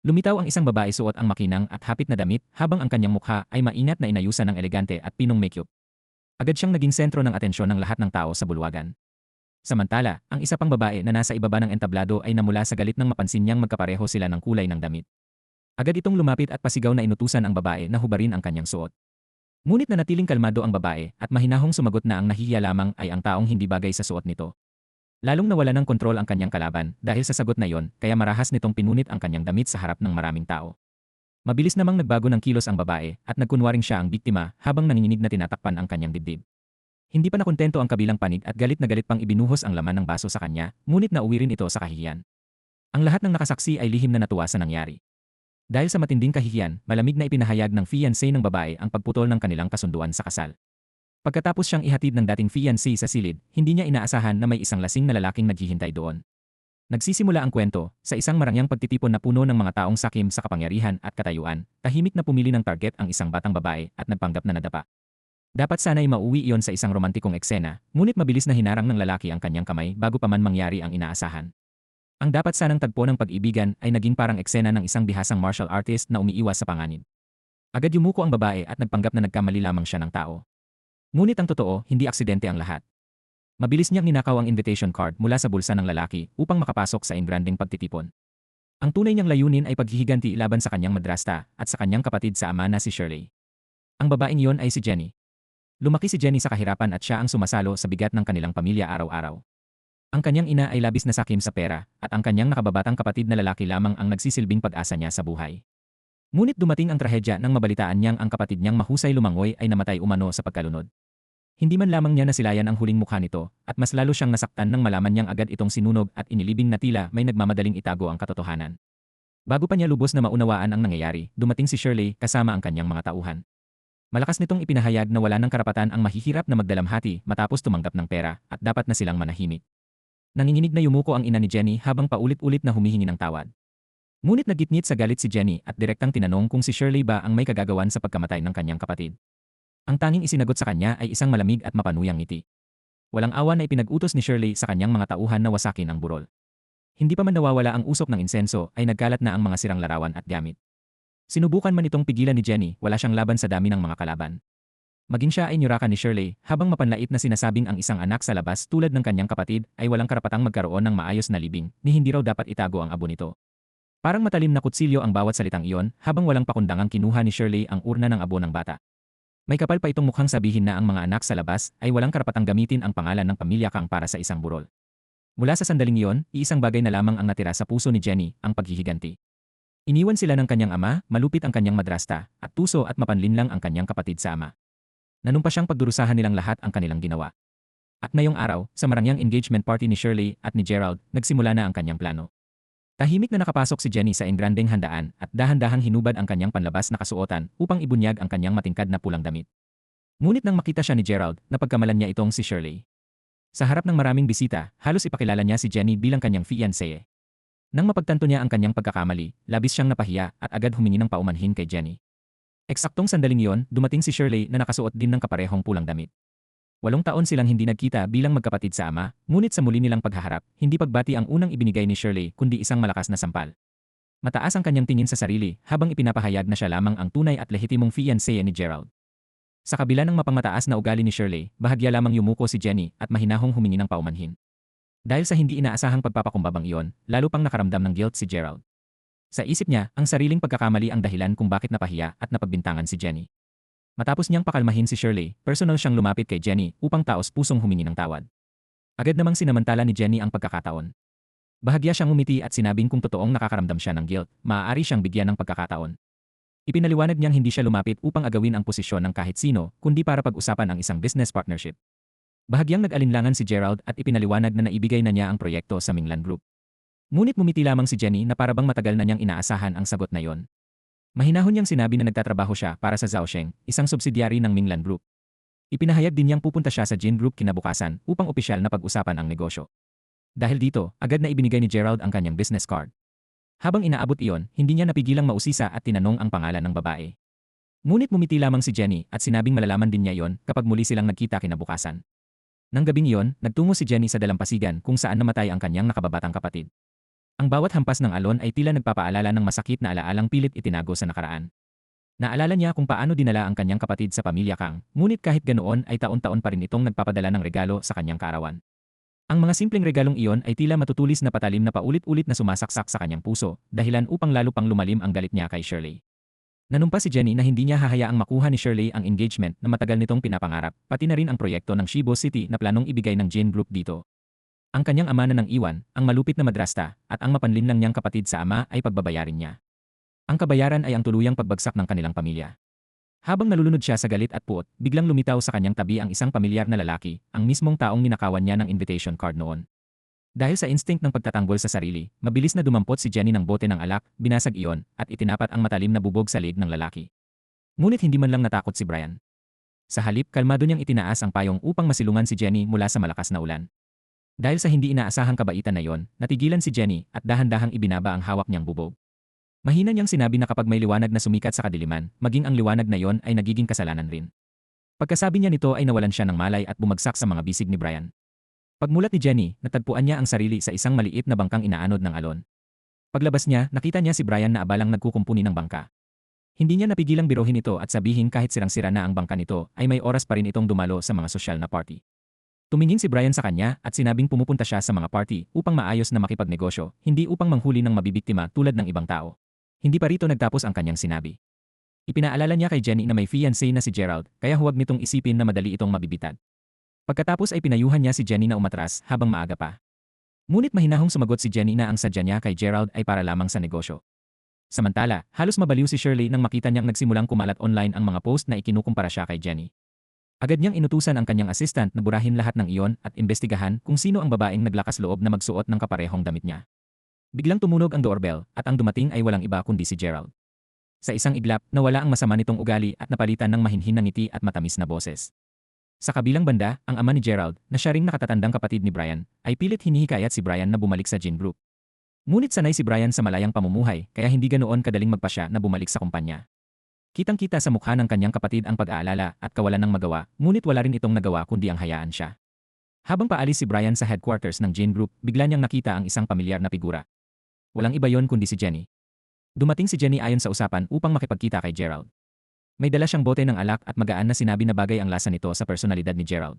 Lumitaw ang isang babae suot ang makinang at hapit na damit habang ang kanyang mukha ay maingat na inayusan ng elegante at pinong makeup. Agad siyang naging sentro ng atensyon ng lahat ng tao sa bulwagan. Samantala, ang isa pang babae na nasa ibaba ng entablado ay namula sa galit nang mapansin niyang magkapareho sila ng kulay ng damit. Agad itong lumapit at pasigaw na inutusan ang babae na hubarin ang kanyang suot. Ngunit nanatiling kalmado ang babae at mahinahong sumagot na ang nahihiya lamang ay ang taong hindi bagay sa suot nito. Lalong nawala ng kontrol ang kanyang kalaban dahil sa sagot na iyon kaya marahas nitong pinunit ang kanyang damit sa harap ng maraming tao. Mabilis namang nagbago ng kilos ang babae at nagkunwaring siya ang biktima habang nanginginig na tinatakpan ang kanyang dibdib. Hindi pa nakontento ang kabilang panig at galit na galit pang ibinuhos ang laman ng baso sa kanya, ngunit nauwi rin ito sa kahihiyan. Ang lahat ng nakasaksi ay lihim na natuwa sa nangyari. Dahil sa matinding kahihiyan, malamig na ipinahayag ng fiancé ng babae ang pagputol ng kanilang kasunduan sa kasal. Pagkatapos siyang ihatid ng dating fiancé sa silid, hindi niya inaasahan na may isang lasing na lalaking naghihintay doon. Nagsisimula ang kwento sa isang marangyang pagtitipon na puno ng mga taong sakim sa kapangyarihan at katayuan, tahimik na pumili ng target ang isang batang babae at nagpanggap na nadapa. Dapat sana'y mauwi iyon sa isang romantikong eksena, ngunit mabilis na hinarang ng lalaki ang kanyang kamay bago pa man mangyari ang inaasahan. Ang dapat sanang tagpo ng pag-ibigan ay naging parang eksena ng isang bihasang martial artist na umiiwas sa panganib. Agad yumuko ang babae at nagpanggap na nagkamali lamang siya ng tao. Ngunit ang totoo, hindi aksidente ang lahat. Mabilis niyang ninakaw ang invitation card mula sa bulsa ng lalaki upang makapasok sa engrandeng pagtitipon. Ang tunay niyang layunin ay paghihiganti laban sa kanyang madrasta at sa kanyang kapatid sa ama na si Shirley. Ang babaeng iyon ay si Jenny. Lumaki si Jenny sa kahirapan at siya ang sumasalo sa bigat ng kanilang pamilya araw-araw. Ang kanyang ina ay labis na sakim sa pera at ang kanyang nakababatang kapatid na lalaki lamang ang nagsisilbing pag-asa niya sa buhay. Ngunit dumating ang trahedya nang mabalitaan niyang ang kapatid niyang mahusay lumangoy ay namatay umano sa pagkalunod. Hindi man lamang niya nasilayan ang huling mukha nito at mas lalo siyang nasaktan nang malaman niyang agad itong sinunog at inilibing na tila may nagmamadaling itago ang katotohanan. Bago pa niya lubos na maunawaan ang nangyayari, dumating si Shirley kasama ang kanyang mga tauhan. Malakas nitong ipinahayag na wala ng karapatan ang mahihirap na magdalamhati matapos tumanggap ng pera at dapat na silang manahimik. Nanginginig na yumuko ang ina ni Jenny habang paulit-ulit na humihingi ng tawad. Ngunit nagitngit sa galit si Jenny at direktang tinanong kung si Shirley ba ang may kagagawan sa pagkamatay ng kanyang kapatid. Ang tanging isinagot sa kanya ay isang malamig at mapanuyang ngiti. Walang awa na ipinag-utos ni Shirley sa kanyang mga tauhan na wasakin ang burol. Hindi pa man nawawala ang usok ng insenso ay nagkalat na ang mga sirang larawan at gamit. Sinubukan man itong pigilan ni Jenny, wala siyang laban sa dami ng mga kalaban. Maging siya ay niyurakan ni Shirley habang mapanlait na sinasabing ang isang anak sa labas tulad ng kanyang kapatid ay walang karapatang magkaroon ng maayos na libing ni hindi raw dapat itago ang abo nito. Parang matalim na kutsilyo ang bawat salitang iyon habang walang pakundangang kinuha ni Shirley ang urna ng abo ng bata. May kapal pa itong mukhang sabihin na ang mga anak sa labas ay walang karapatang gamitin ang pangalan ng pamilya kang para sa isang burol. Mula sa sandaling iyon, iisang bagay na lamang ang natira sa puso ni Jenny, ang paghihiganti. Iniwan sila ng kanyang ama, malupit ang kanyang madrasta, at tuso at mapanlinlang ang kanyang kapatid sa ama. Nanumpa siyang pagdurusahan nilang lahat ang kanilang ginawa. At ngayong araw, sa marangyang engagement party ni Shirley at ni Gerald, nagsimula na ang kanyang plano. Tahimik na nakapasok si Jenny sa engrandeng handaan at dahan-dahang hinubad ang kanyang panlabas na kasuotan upang ibunyag ang kanyang matingkad na pulang damit. Ngunit nang makita siya ni Gerald, napagkamalan niya itong si Shirley. Sa harap ng maraming bisita, halos ipakilala niya si Jenny bilang kanyang fiancé. Nang mapagtanto niya ang kanyang pagkakamali, labis siyang napahiya at agad humingi ng paumanhin kay Jenny. Eksaktong sandaling iyon, dumating si Shirley na nakasuot din ng kaparehong pulang damit. 8 taon silang hindi nagkita bilang magkapatid sa ama, ngunit sa muli nilang paghaharap, hindi pagbati ang unang ibinigay ni Shirley kundi isang malakas na sampal. Mataas ang kanyang tingin sa sarili habang ipinapahayag na siya lamang ang tunay at lehitimong fiancé ni Gerald. Sa kabila ng mapangmataas na ugali ni Shirley, bahagya lamang yumuko si Jenny at mahinahong humingi ng paumanhin. Dahil sa hindi inaasahang pagpapakumbabang iyon, lalo pang nakaramdam ng guilt si Gerald. Sa isip niya, ang sariling pagkakamali ang dahilan kung bakit napahiya at napagbintangan si Jenny. Matapos niyang pakalmahin si Shirley, personal siyang lumapit kay Jenny upang taos-pusong humingi ng tawad. Agad namang sinamantala ni Jenny ang pagkakataon. Bahagya siyang umiti at sinabing kung totoong nakakaramdam siya ng guilt, maaari siyang bigyan ng pagkakataon. Ipinaliwanag niyang hindi siya lumapit upang agawin ang posisyon ng kahit sino, kundi para pag-usapan ang isang business partnership. Bahagyang nag-alinlangan si Gerald at ipinaliwanag na naibigay na niya ang proyekto sa Minglan Group. Ngunit mumiti lamang si Jenny na parabang matagal na niyang inaasahan ang sagot na iyon. Mahinahon niyang sinabi na nagtatrabaho siya para sa Zhaosheng, isang subsidiary ng Minglan Group. Ipinahayag din niyang pupunta siya sa Jin Group kinabukasan upang opisyal na pag-usapan ang negosyo. Dahil dito, agad na ibinigay ni Gerald ang kanyang business card. Habang inaabot iyon, hindi niya napigilang mausisa at tinanong ang pangalan ng babae. Ngunit mumiti lamang si Jenny at sinabing malalaman din niya iyon kapag muli silang nagkita kinabukasan. Nang gabing iyon, nagtungo si Jenny sa dalampasigan kung saan namatay ang kanyang nakababatang kapatid. Ang bawat hampas ng alon ay tila nagpapaalala ng masakit na alaalang pilit itinago sa nakaraan. Naalala niya kung paano dinala ang kanyang kapatid sa pamilya Kang, ngunit kahit ganoon ay taon-taon pa rin itong nagpapadala ng regalo sa kanyang kaarawan. Ang mga simpleng regalong iyon ay tila matutulis na patalim na paulit-ulit na sumasaksak sa kanyang puso, dahilan upang lalo pang lumalim ang galit niya kay Shirley. Nanumpa si Jenny na hindi niya hahayaang makuha ni Shirley ang engagement na matagal nitong pinapangarap, pati na rin ang proyekto ng Shibo City na planong ibigay ng Jane Group dito. Ang kanyang ama na nang iwan, ang malupit na madrasta, at ang mapanlinlang niyang kapatid sa ama ay pagbabayarin niya. Ang kabayaran ay ang tuluyang pagbagsak ng kanilang pamilya. Habang nalulunod siya sa galit at puot, biglang lumitaw sa kanyang tabi ang isang pamilyar na lalaki, ang mismong taong ninakawan niya ng invitation card noon. Dahil sa instinct ng pagtatanggol sa sarili, mabilis na dumampot si Jenny ng bote ng alak, binasag iyon, at itinapat ang matalim na bubog sa leeg ng lalaki. Ngunit hindi man lang natakot si Brian. Sa halip, kalmado niyang itinaas ang payong upang masilungan si Jenny mula sa malakas na ulan. Dahil sa hindi inaasahang kabaitan na iyon, natigilan si Jenny at dahan-dahang ibinaba ang hawak niyang bubog. Mahina niyang sinabi na kapag may liwanag na sumikat sa kadiliman, maging ang liwanag na iyon ay nagiging kasalanan rin. Pagkasabi niya nito ay nawalan siya ng malay at bumagsak sa mga bisig ni Brian. Pagmulat ni Jenny, natagpuan niya ang sarili sa isang maliit na bangkang inaanod ng alon. Paglabas niya, nakita niya si Brian na abalang nagkukumpuni ng bangka. Hindi niya napigilang biruhin ito at sabihin kahit sirang-sira na ang bangka nito, ay may oras pa rin itong dumalo sa mga sosyal na party. Tumingin si Brian sa kanya at sinabing pumupunta siya sa mga party upang maayos na makipagnegosyo, hindi upang manghuli ng mabibiktima tulad ng ibang tao. Hindi pa rito nagtapos ang kanyang sinabi. Ipinaalala niya kay Jenny na may fiancé na si Gerald, kaya huwag nitong isipin na madali itong mabibitad. Pagkatapos ay pinayuhan niya si Jenny na umatras habang maaga pa. Ngunit mahinahong sumagot si Jenny na ang sadya niya kay Gerald ay para lamang sa negosyo. Samantala, halos mabaliw si Shirley nang makita niyang nagsimulang kumalat online ang mga post na ikinukumpara siya kay Jenny. Agad niyang inutusan ang kanyang assistant na burahin lahat ng iyon at imbestigahan kung sino ang babaeng naglakas loob na magsuot ng kaparehong damit niya. Biglang tumunog ang doorbell at ang dumating ay walang iba kundi si Gerald. Sa isang iglap, nawala ang masama nitong ugali at napalitan ng mahinhin na ngiti at matamis na boses. Sa kabilang banda, ang ama ni Gerald, na siya ring nakatatandang kapatid ni Brian, ay pilit hinihikayat si Brian na bumalik sa Jane Group. Ngunit sanay si Brian sa malayang pamumuhay kaya hindi ganoon kadaling magpasya na bumalik sa kumpanya. Kitang-kita sa mukha ng kanyang kapatid ang pag-aalala at kawalan ng magawa, ngunit wala rin itong nagawa kundi ang hayaan siya. Habang paalis si Brian sa headquarters ng Jane Group, bigla niyang nakita ang isang pamilyar na figura. Walang iba yon kundi si Jenny. Dumating si Jenny ayon sa usapan upang makipagkita kay Gerald. May dala siyang bote ng alak at magaan na sinabi na bagay ang lasa nito sa personalidad ni Gerald.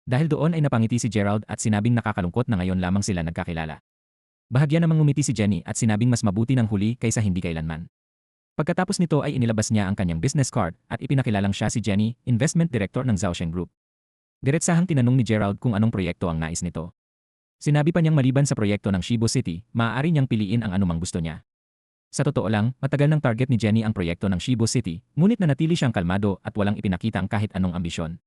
Dahil doon ay napangiti si Gerald at sinabing nakakalungkot na ngayon lamang sila nagkakilala. Bahagya namang ngumiti si Jenny at sinabing mas mabuti ng huli kaysa hindi kailanman. Pagkatapos nito ay inilabas niya ang kanyang business card at ipinakilalang siya si Jenny, investment director ng Zhaosheng Group. Diretsahang tinanong ni Gerald kung anong proyekto ang nais nito. Sinabi pa niyang maliban sa proyekto ng Shibo City, maaari niyang piliin ang anumang gusto niya. Sa totoo lang, matagal ng target ni Jenny ang proyekto ng Shibo City, ngunit nanatili siyang kalmado at walang ipinakita ang kahit anong ambisyon.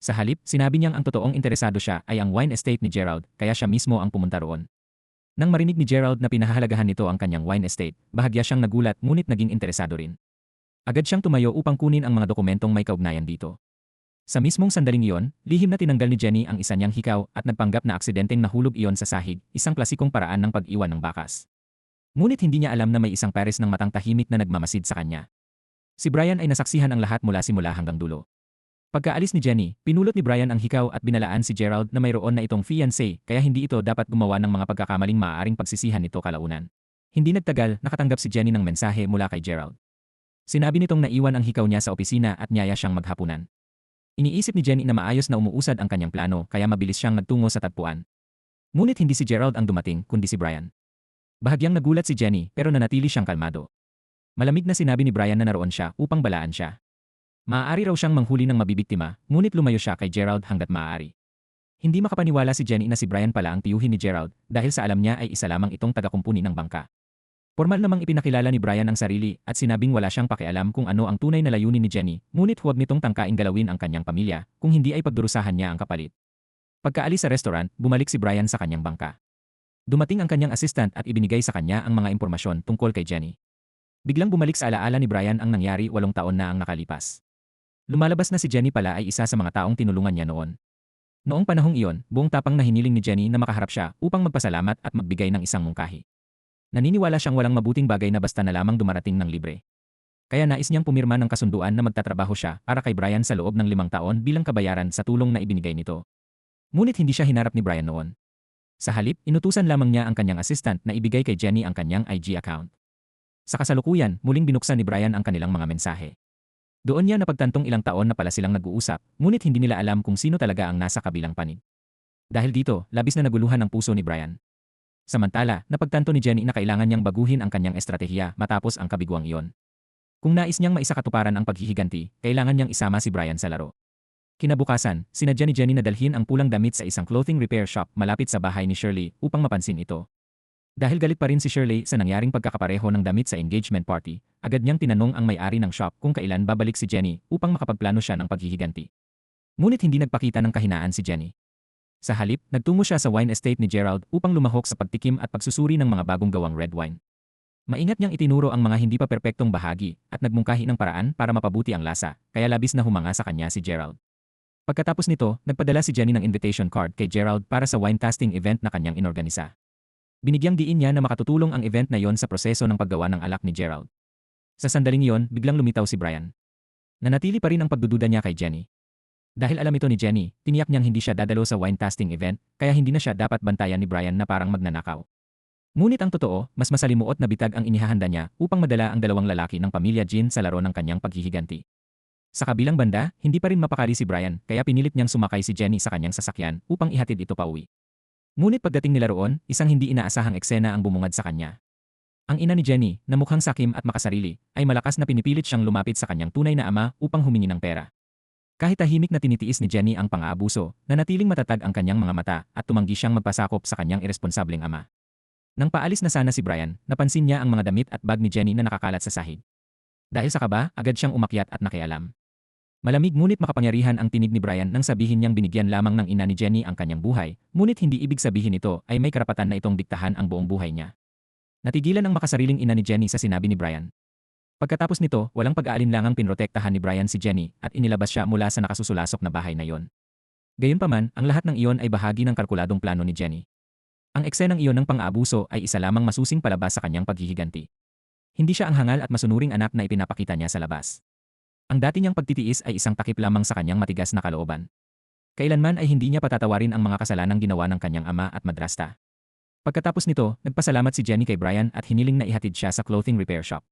Sa halip, sinabi niyang ang totoong interesado siya ay ang wine estate ni Gerald, kaya siya mismo ang pumunta roon. Nang marinig ni Gerald na pinahahalagahan nito ang kanyang wine estate, bahagya siyang nagulat ngunit naging interesado rin. Agad siyang tumayo upang kunin ang mga dokumentong may kaugnayan dito. Sa mismong sandaling iyon, lihim na tinanggal ni Jenny ang isa niyang hikaw at nagpanggap na aksidenteng nahulog iyon sa sahig, isang klasikong paraan ng pag-iwan ng bakas. Ngunit hindi niya alam na may isang pares ng matang tahimik na nagmamasid sa kanya. Si Brian ay nasaksihan ang lahat mula simula hanggang dulo. Pagkaalis ni Jenny, pinulot ni Brian ang hikaw at binalaan si Gerald na mayroon na itong fiancé kaya hindi ito dapat gumawa ng mga pagkakamaling maaaring pagsisihan nito kalaunan. Hindi nagtagal, nakatanggap si Jenny ng mensahe mula kay Gerald. Sinabi nitong naiwan ang hikaw niya sa opisina at niyaya siyang maghapunan. Iniisip ni Jenny na maayos na umuusad ang kanyang plano kaya mabilis siyang nagtungo sa tagpuan. Ngunit hindi si Gerald ang dumating kundi si Brian. Bahagyang nagulat si Jenny pero nanatili siyang kalmado. Malamig na sinabi ni Brian na naroon siya upang balaan siya. Maaari raw siyang manghuli ng mabibiktima, ngunit lumayo siya kay Gerald hanggat maaari. Hindi makapaniwala si Jenny na si Brian pala ang tiyuhin ni Gerald dahil sa alam niya ay isa lamang itong tagakumpuni ng bangka. Formal namang ipinakilala ni Brian ang sarili at sinabing wala siyang pakialam kung ano ang tunay na layunin ni Jenny, ngunit huwag nitong tangkaing galawin ang kanyang pamilya kung hindi ay pagdurusahan niya ang kapalit. Pagkaalis sa restaurant, bumalik si Brian sa kanyang bangka. Dumating ang kanyang assistant at ibinigay sa kanya ang mga impormasyon tungkol kay Jenny. Biglang bumalik sa alaala ni Brian ang nangyari 8 taon na ang nakalipas. Lumalabas na si Jenny pala ay isa sa mga taong tinulungan niya noon. Noong panahong iyon, buong tapang na hiniling ni Jenny na makaharap siya upang magpasalamat at magbigay ng isang mungkahi. Naniniwala siyang walang mabuting bagay na basta na lamang dumarating ng libre. Kaya nais niyang pumirma ng kasunduan na magtatrabaho siya para kay Brian sa loob ng 5 taon bilang kabayaran sa tulong na ibinigay nito. Ngunit hindi siya hinarap ni Brian noon. Sa halip, inutusan lamang niya ang kanyang assistant na ibigay kay Jenny ang kanyang IG account. Sa kasalukuyan, muling binuksan ni Brian ang kanilang mga mensahe. Doon niya napagtantong ilang taon na pala silang nag-uusap, ngunit hindi nila alam kung sino talaga ang nasa kabilang panig. Dahil dito, labis na naguluhan ang puso ni Brian. Samantala, napagtanto ni Jenny na kailangan niyang baguhin ang kanyang estratehiya matapos ang kabiguang iyon. Kung nais niyang maisakatuparan ang paghihiganti, kailangan niyang isama si Brian sa laro. Kinabukasan, sinadya ni Jenny na dalhin ang pulang damit sa isang clothing repair shop malapit sa bahay ni Shirley upang mapansin ito. Dahil galit pa rin si Shirley sa nangyaring pagkakapareho ng damit sa engagement party, agad niyang tinanong ang may-ari ng shop kung kailan babalik si Jenny upang makapagplano siya ng paghihiganti. Ngunit hindi nagpakita ng kahinaan si Jenny. Sa halip, nagtungo siya sa wine estate ni Gerald upang lumahok sa pagtikim at pagsusuri ng mga bagong gawang red wine. Maingat niyang itinuro ang mga hindi pa perpektong bahagi at nagmungkahi ng paraan para mapabuti ang lasa, kaya labis na humanga sa kanya si Gerald. Pagkatapos nito, nagpadala si Jenny ng invitation card kay Gerald para sa wine tasting event na kanyang inorganisa. Binigyang diin niya na makatutulong ang event na yon sa proseso ng paggawa ng alak ni Gerald. Sa sandaling iyon, biglang lumitaw si Brian. Nanatili pa rin ang pagdududa niya kay Jenny. Dahil alam ito ni Jenny, tiniyak niyang hindi siya dadalo sa wine tasting event, kaya hindi na siya dapat bantayan ni Brian na parang magnanakaw. Ngunit ang totoo, mas masalimuot na bitag ang inihahanda niya upang madala ang dalawang lalaki ng pamilya Jean sa laro ng kanyang paghihiganti. Sa kabilang banda, hindi pa rin mapakali si Brian, kaya pinilit niyang sumakay si Jenny sa kanyang sasakyan upang ihatid ito pauwi. Ngunit pagdating nila roon, isang hindi inaasahang eksena ang bumungad sa kanya. Ang ina ni Jenny, na mukhang sakim at makasarili, ay malakas na pinipilit siyang lumapit sa kanyang tunay na ama upang humingi ng pera. Kahit tahimik na tinitiis ni Jenny ang pang-aabuso, nanatiling matatag ang kanyang mga mata at tumanggi siyang magpasakop sa kanyang irresponsableng ama. Nang paalis na sana si Brian, napansin niya ang mga damit at bag ni Jenny na nakakalat sa sahig. Dahil sa kaba, agad siyang umakyat at nakialam. Malamig ngunit makapangyarihan ang tinig ni Brian nang sabihin niyang binigyan lamang ng ina ni Jenny ang kanyang buhay, ngunit hindi ibig sabihin ito ay may karapatan na itong diktahan ang buong buhay niya. Natigilan ang makasariling ina ni Jenny sa sinabi ni Brian. Pagkatapos nito, walang pag-aalinlangang pinrotektahan ni Brian si Jenny at inilabas siya mula sa nakasusulasok na bahay na iyon. Gayunpaman, ang lahat ng iyon ay bahagi ng kalkuladong plano ni Jenny. Ang eksenang iyon ng pang-aabuso ay isa lamang masusing palabas sa kanyang paghihiganti. Hindi siya ang hangal at masunuring anak na ipinapakita niya sa labas. Ang dati niyang pagtitiis ay isang takip lamang sa kanyang matigas na kalooban. Kailanman ay hindi niya patatawarin ang mga kasalanang ginawa ng kanyang ama at madrasta. Pagkatapos nito, nagpasalamat si Jenny kay Brian at hiniling na ihatid siya sa clothing repair shop.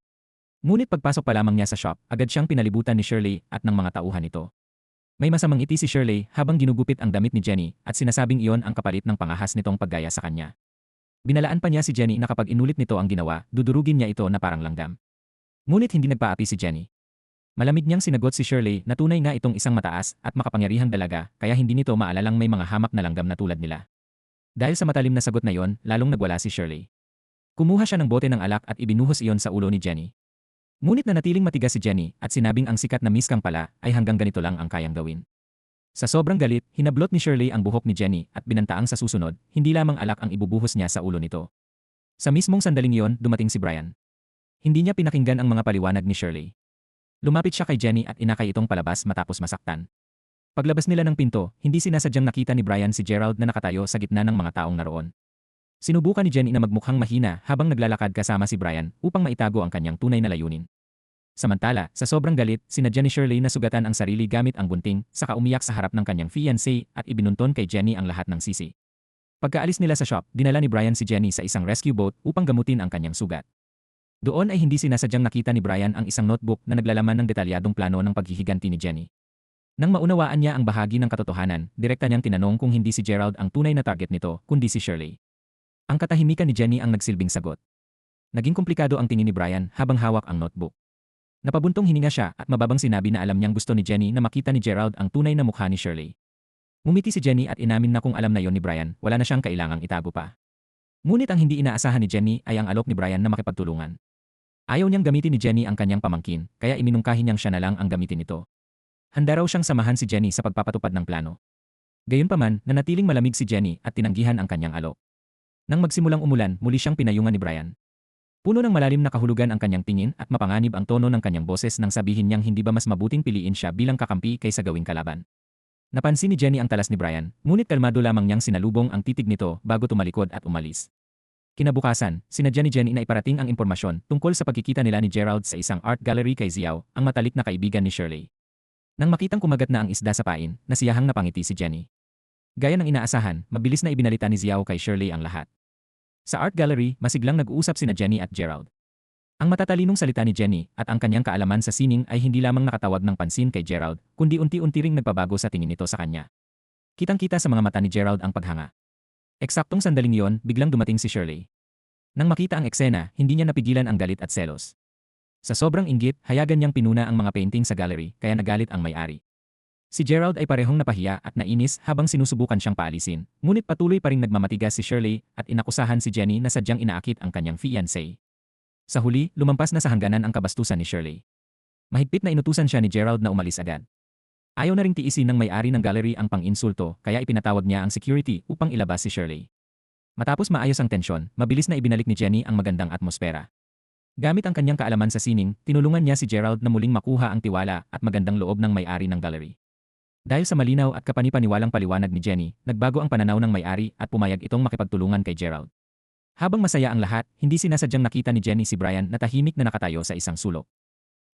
Ngunit pagpasok pa lamang niya sa shop, agad siyang pinalibutan ni Shirley at ng mga tauhan nito. May masamang ngiti si Shirley habang ginugupit ang damit ni Jenny at sinasabing iyon ang kapalit ng pangahas nitong paggaya sa kanya. Binalaan pa niya si Jenny na kapag inulit nito ang ginawa, dudurugin niya ito na parang langgam. Ngunit hindi nagpaapi si Jenny. Malamig niyang sinagot si Shirley na tunay nga itong isang mataas at makapangyarihang dalaga kaya hindi nito maalalang may mga hamak na langgam na tulad nila. Dahil sa matalim na sagot na iyon, lalong nagwala si Shirley. Kumuha siya ng bote ng alak at ibinuhos iyon sa ulo ni Jenny. Ngunit nanatiling matigas si Jenny at sinabing ang sikat na Miss Kang pala ay hanggang ganito lang ang kayang gawin. Sa sobrang galit, hinablot ni Shirley ang buhok ni Jenny at binantaang sa susunod, hindi lamang alak ang ibubuhos niya sa ulo nito. Sa mismong sandaling iyon, dumating si Brian. Hindi niya pinakinggan ang mga paliwanag ni Shirley. Lumapit siya kay Jenny at inakay itong palabas matapos masaktan. Paglabas nila ng pinto, hindi sinasadyang nakita ni Brian si Gerald na nakatayo sa gitna ng mga taong naroon. Sinubukan ni Jenny na magmukhang mahina habang naglalakad kasama si Brian upang maitago ang kanyang tunay na layunin. Samantala, sa sobrang galit, sinadya ni Shirley na sugatan ang sarili gamit ang gunting, saka umiyak sa harap ng kanyang fiancé at ibinunton kay Jenny ang lahat ng sisi. Pagkaalis nila sa shop, dinala ni Brian si Jenny sa isang rescue boat upang gamutin ang kanyang sugat. Doon ay hindi sinasadyang nakita ni Brian ang isang notebook na naglalaman ng detalyadong plano ng paghihiganti ni Jenny. Nang maunawaan niya ang bahagi ng katotohanan, direkta niyang tinanong kung hindi si Gerald ang tunay na target nito, kundi si Shirley. Ang katahimikan ni Jenny ang nagsilbing sagot. Naging komplikado ang tingin ni Brian habang hawak ang notebook. Napabuntong hininga siya at mababang sinabi na alam niyang gusto ni Jenny na makita ni Gerald ang tunay na mukha ni Shirley. Ngumiti si Jenny at inamin na kung alam na yon ni Brian, wala na siyang kailangang itago pa. Ngunit ang hindi inaasahan ni Jenny ay ang alok ni Brian na makipagtulungan. Ayaw niyang gamitin ni Jenny ang kanyang pamangkin, kaya iminungkahi niyang siya na lang ang gamitin ito. Handa raw siyang samahan si Jenny sa pagpapatupad ng plano. Gayunpaman, nanatiling malamig si Jenny at tinanggihan ang kanyang alok. Nang magsimulang umulan, muli siyang pinayungan ni Brian. Puno ng malalim na kahulugan ang kanyang tingin at mapanganib ang tono ng kanyang boses nang sabihin niyang hindi ba mas mabuting piliin siya bilang kakampi kaysa gawing kalaban. Napansin ni Jenny ang talas ni Brian, ngunit kalmado lamang niyang sinalubong ang titig nito bago tumalikod at umalis. Kinabukasan, sinadya ni Jenny na iparating ang impormasyon tungkol sa pagkikita nila ni Gerald sa isang art gallery kay Xiao, ang matalik na kaibigan ni Shirley. Nang makitang kumagat na ang isda sa pain, nasiyahang napangiti si Jenny. Gaya ng inaasahan, mabilis na ibinalita ni Xiao kay Shirley ang lahat. Sa art gallery, masiglang nag-uusap sina Jenny at Gerald. Ang matatalinong salita ni Jenny at ang kanyang kaalaman sa sining ay hindi lamang nakatawag ng pansin kay Gerald, kundi unti-unti ring nagpabago sa tingin nito sa kanya. Kitang-kita sa mga mata ni Gerald ang paghanga. Eksaktong sandaling iyon, biglang dumating si Shirley. Nang makita ang eksena, hindi niya napigilan ang galit at selos. Sa sobrang inggit, hayagan niyang pinuna ang mga painting sa gallery, kaya nagalit ang may-ari. Si Gerald ay parehong napahiya at nainis habang sinusubukan siyang paalisin, ngunit patuloy pa ring nagmamatigas si Shirley at inakusahan si Jenny na sadyang inaakit ang kanyang fiancé. Sa huli, lumampas na sa hangganan ang kabastusan ni Shirley. Mahigpit na inutusan siya ni Gerald na umalis agad. Ayaw na ring tiisin ng may-ari ng gallery ang pang-insulto, kaya ipinatawag niya ang security upang ilabas si Shirley. Matapos maayos ang tensyon, mabilis na ibinalik ni Jenny ang magandang atmosfera. Gamit ang kanyang kaalaman sa sining, tinulungan niya si Gerald na muling makuha ang tiwala at magandang loob ng may-ari ng gallery. Dahil sa malinaw at kapanipaniwalang paliwanag ni Jenny, nagbago ang pananaw ng may-ari at pumayag itong makipagtulungan kay Gerald. Habang masaya ang lahat, hindi sinasadyang nakita ni Jenny si Brian na tahimik na nakatayo sa isang sulok.